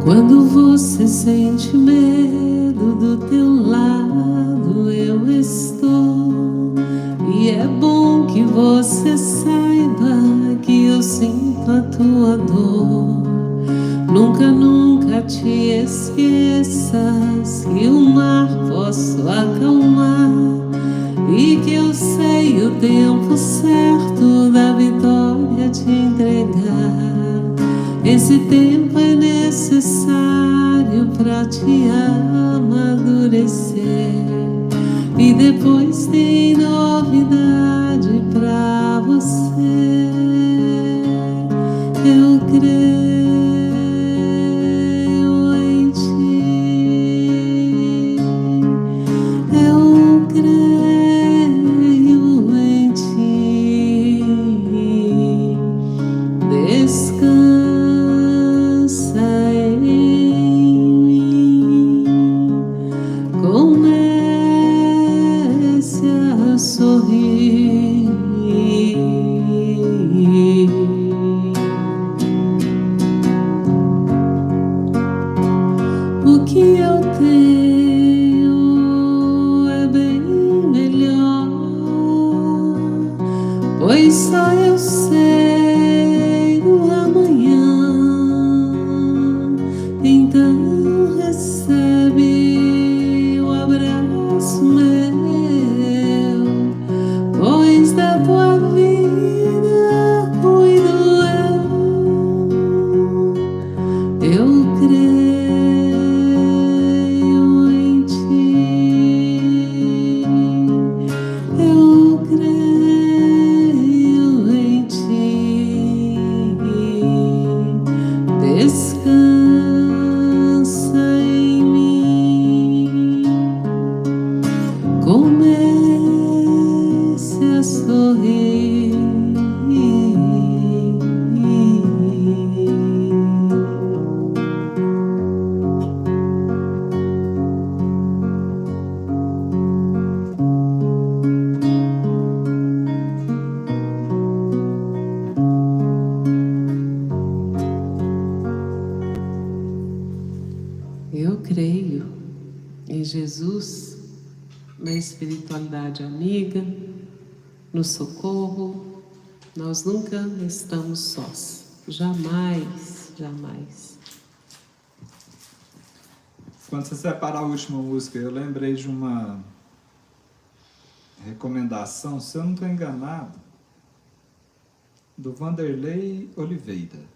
Quando você sente medo, do teu lado eu estou. E é bom que você saiba que eu sinto a tua dor. Nunca, nunca te esqueças que o mar posso acalmar e que eu sei o tempo certo da vitória te entregar. Esse tempo é necessário pra te amadurecer e depois tem novidade pra você. Eu creio em ti. Eu creio em ti. Descansa em mim. Comece a sorrir. O que eu tenho é bem melhor, pois só eu sei do amanhã. Então recebe o abraço meu, pois da tua vida cuido eu. Eu creio em ti. Eu creio em ti. Descansa em mim. Comece a sorrir. Eu creio em Jesus, na espiritualidade amiga, no socorro. Nós nunca estamos sós. Jamais, jamais. Quando você separar a última música, eu lembrei de uma recomendação, se eu não estou enganado, do Vanderlei Oliveira,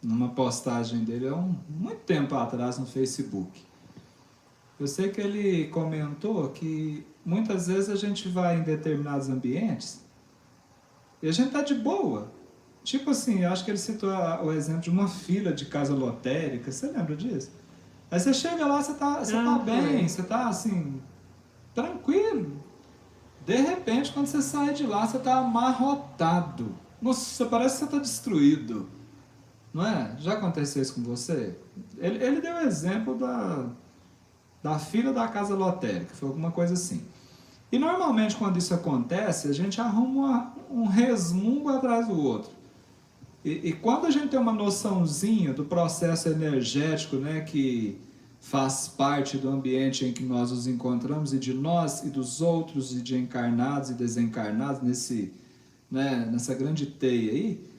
numa postagem dele há muito tempo atrás no Facebook. Eu sei que ele comentou que muitas vezes a gente vai em determinados ambientes e a gente tá de boa. Tipo assim, eu acho que ele citou o exemplo de uma fila de casa lotérica. Você lembra disso? Aí você chega lá, você tá bem, você tá assim, tranquilo. De repente, quando você sai de lá, você tá amarrotado. Nossa, parece que você tá destruído. Não é? Já aconteceu isso com você? Ele deu o exemplo da fila da casa lotérica, foi alguma coisa assim. E normalmente quando isso acontece, a gente arruma um resmungo atrás do outro. E quando a gente tem uma noçãozinha do processo energético, né, que faz parte do ambiente em que nós nos encontramos, e de nós e dos outros, e de encarnados e desencarnados, nessa grande teia aí,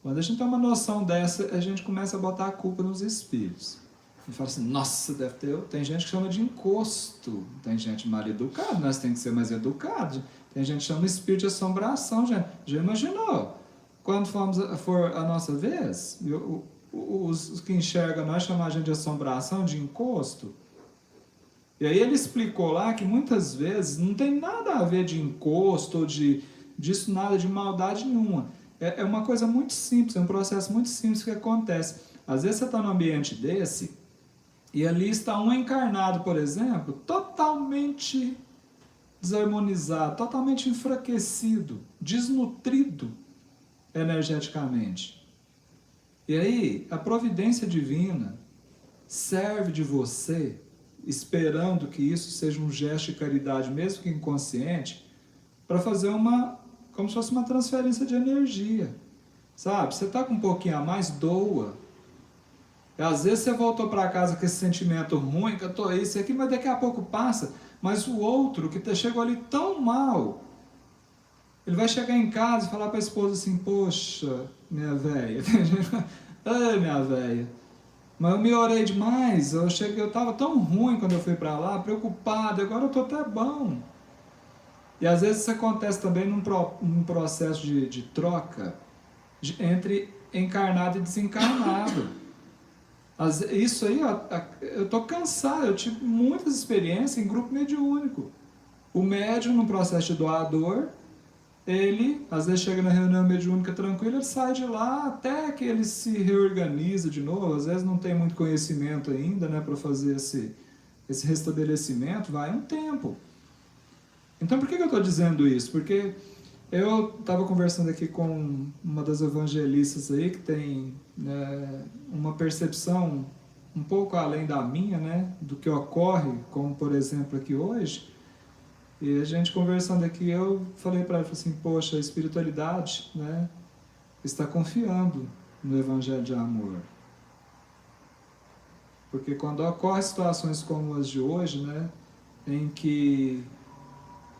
quando a gente tem uma noção dessa, a gente começa a botar a culpa nos espíritos. E fala assim, nossa, tem gente que chama de encosto, tem gente mal educada, nós temos que ser mais educados, tem gente que chama de espírito de assombração, gente. Já imaginou? Quando for a nossa vez, os que enxergam nós chamam a gente de assombração, de encosto. E aí ele explicou lá que muitas vezes não tem nada a ver de encosto ou disso, nada de maldade nenhuma. É uma coisa muito simples, é um processo muito simples que acontece. Às vezes você está num ambiente desse, e ali está um encarnado, por exemplo, totalmente desarmonizado, totalmente enfraquecido, desnutrido energeticamente. E aí, a providência divina serve de você, esperando que isso seja um gesto de caridade, mesmo que inconsciente, para fazer como se fosse uma transferência de energia. Sabe? Você está com um pouquinho a mais, doa. E às vezes você voltou para casa com esse sentimento ruim, que eu estou isso aqui, mas daqui a pouco passa. Mas o outro, que chegou ali tão mal, ele vai chegar em casa e falar para a esposa assim, poxa, minha velha, ai, minha velha, mas eu me orei demais, eu estava tão ruim quando eu fui para lá, preocupado, agora eu estou até bom. E às vezes isso acontece também num processo de troca entre encarnado e desencarnado. Isso aí, eu estou cansado, eu tive muitas experiências em grupo mediúnico. O médium, no processo de doador, ele, às vezes chega na reunião mediúnica tranquilo, ele sai de lá até que ele se reorganiza de novo, às vezes não tem muito conhecimento ainda, né, para fazer esse restabelecimento, vai um tempo. Então por que eu estou dizendo isso? Porque eu estava conversando aqui com uma das evangelistas aí, que tem uma percepção um pouco além da minha, né, do que ocorre, como por exemplo aqui hoje. E a gente conversando aqui, eu falei para ela assim, poxa, a espiritualidade, né, está confiando no Evangelho de Amor. Porque quando ocorrem situações como as de hoje, né, em que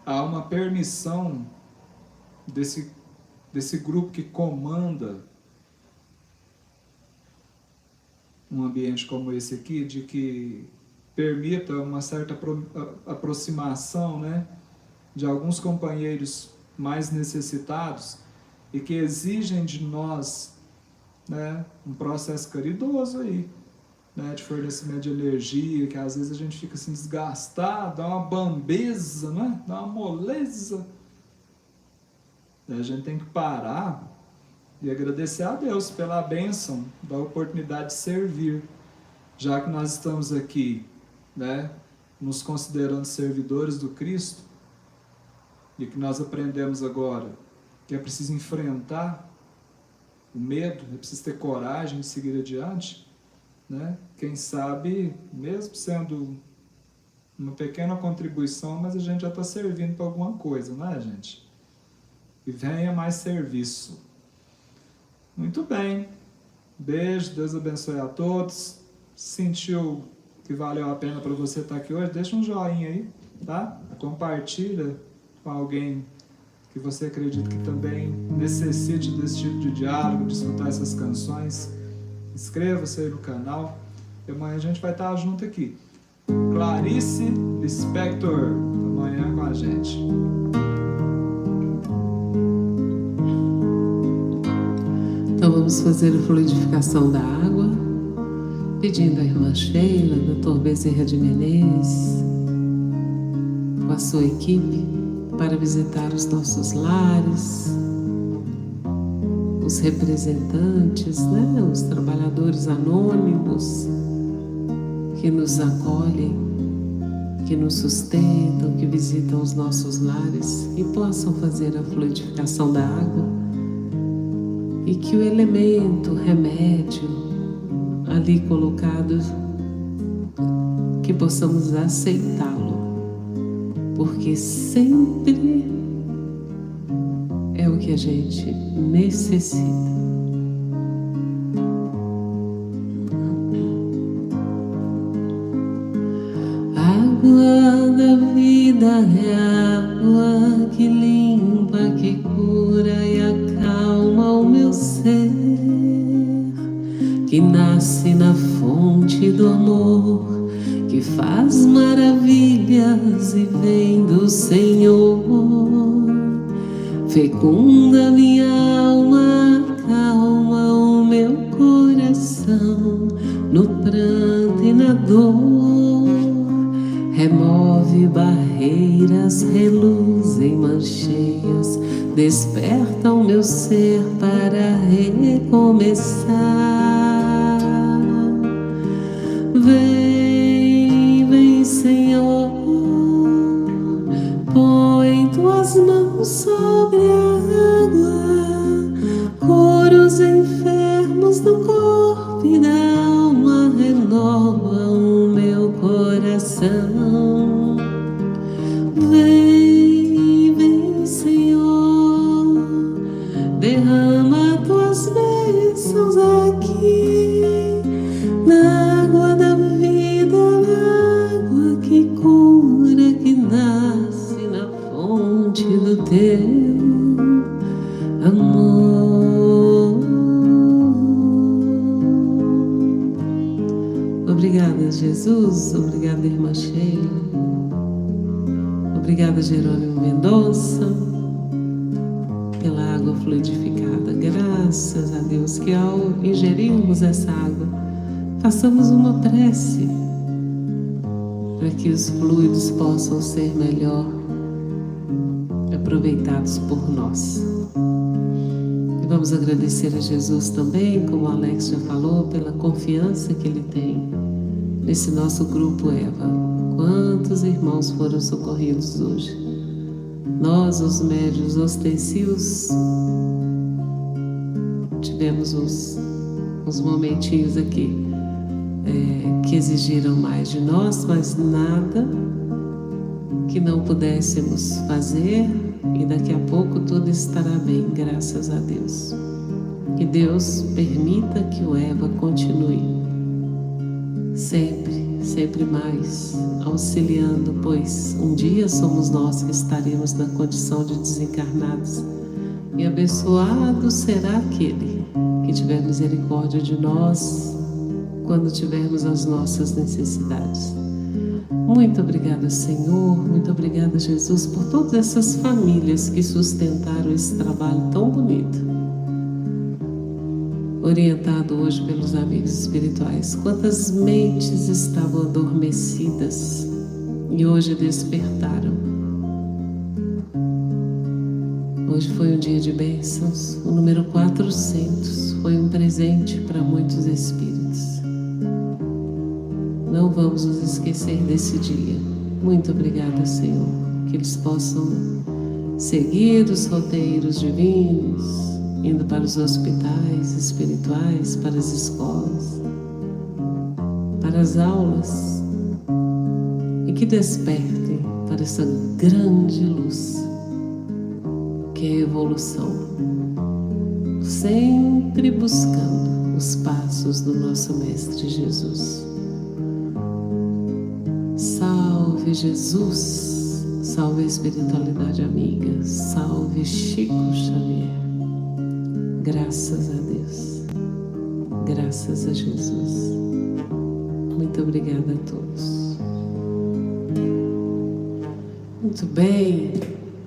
há uma permissão desse grupo que comanda um ambiente como esse aqui, de que permita uma certa aproximação, né, de alguns companheiros mais necessitados e que exigem de nós, né, um processo caridoso aí, né, de fornecimento de energia, que às vezes a gente fica assim desgastado, dá uma bambeza, né, dá uma moleza. A gente tem que parar e agradecer a Deus pela bênção da oportunidade de servir, já que nós estamos aqui, né, nos considerando servidores do Cristo, e que nós aprendemos agora que é preciso enfrentar o medo, é preciso ter coragem de seguir adiante, né? Quem sabe, mesmo sendo uma pequena contribuição, mas a gente já está servindo para alguma coisa, não é, gente? E venha mais serviço. Muito bem. Beijo, Deus abençoe a todos. Sentiu que valeu a pena para você estar aqui hoje? Deixa um joinha aí, tá? Compartilha com alguém que você acredita que também necessite desse tipo de diálogo, de escutar essas canções. Inscreva-se aí no canal. E amanhã a gente vai estar junto aqui. Clarice Lispector, amanhã com a gente. Então vamos fazer a fluidificação da água, pedindo à irmã Sheila, Dr. Bezerra de Menezes, com a sua equipe, para visitar os nossos lares, os representantes, né, os trabalhadores anônimos que nos acolhem, que nos sustentam, que visitam os nossos lares e possam fazer a fluidificação da água, e que o elemento, o remédio ali colocado, que possamos aceitá-lo porque sempre é o que a gente necessita. Água da vida é água que limpa, que cura e acalma o meu ser, que nasce na fonte do amor, que faz maravilhas e vem do Senhor. Fecunda minha alma, acalma o meu coração no pranto e na dor. Remove barreiras, reluz em mancheias, desperta o meu ser para recomeçar. Vem, vem, Senhor, põe tuas mãos sobre a água, cura os enfermos do corpo e da alma, renova o meu coração. Vem, vem, Senhor, derrama tuas bênçãos aqui, na água da vida, na água que cura, que nasce na fonte do teu amor. Obrigada, Jesus. Obrigada, irmã Sheila. Obrigada, Jerônimo Mendonça, pela água fluidificada. Graças a Deus que ao ingerirmos essa água, façamos uma prece para que os fluidos possam ser melhor aproveitados por nós. E vamos agradecer a Jesus também, como o Alex já falou, pela confiança que Ele tem nesse nosso grupo Eva. Quantos irmãos foram socorridos hoje? Nós, os médios ostensivos, tivemos uns momentinhos aqui que exigiram mais de nós, mas nada que não pudéssemos fazer, e daqui a pouco tudo estará bem, graças a Deus. Que Deus permita que o Eva continue sempre mais auxiliando, pois um dia somos nós que estaremos na condição de desencarnados, e abençoado será aquele que tiver misericórdia de nós quando tivermos as nossas necessidades. Muito obrigada, Senhor, muito obrigada, Jesus, por todas essas famílias que sustentaram esse trabalho tão bonito, orientado hoje pelos amigos espirituais. Quantas mentes estavam adormecidas e hoje despertaram. Hoje foi um dia de bênçãos. O número 400 foi um presente para muitos espíritos. Não vamos nos esquecer desse dia. Muito obrigada, Senhor, que eles possam seguir os roteiros divinos, indo para os hospitais espirituais, para as escolas, para as aulas, e que despertem para essa grande luz que é a evolução, sempre buscando os passos do nosso Mestre Jesus. Salve Jesus, salve a espiritualidade amiga, salve Chico Xavier. Graças a Deus, graças a Jesus. Muito obrigada a todos. Muito bem,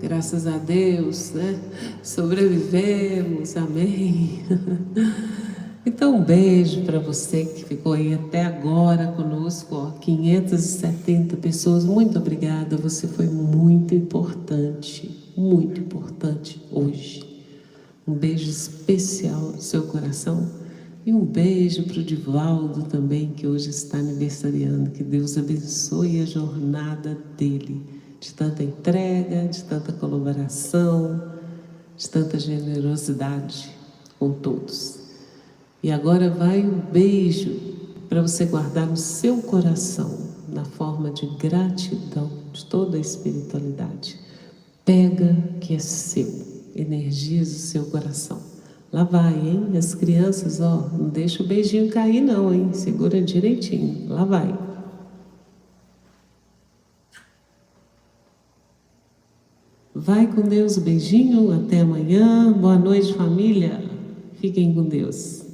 graças a Deus, né? Sobrevivemos, amém. Então, um beijo para você que ficou aí até agora conosco, ó, 570 pessoas. Muito obrigada, você foi muito importante hoje. Um beijo especial no seu coração. E um beijo para o Divaldo também, que hoje está aniversariando. Que Deus abençoe a jornada dele, de tanta entrega, de tanta colaboração, de tanta generosidade com todos. E agora vai um beijo para você guardar no seu coração, na forma de gratidão de todos toda a espiritualidade. Pega que é seu, energiza o seu coração. Lá vai, hein? As crianças, ó, não deixa o beijinho cair não, hein? Segura direitinho. Lá vai. Vai com Deus, beijinho, até amanhã. Boa noite, família. Fiquem com Deus.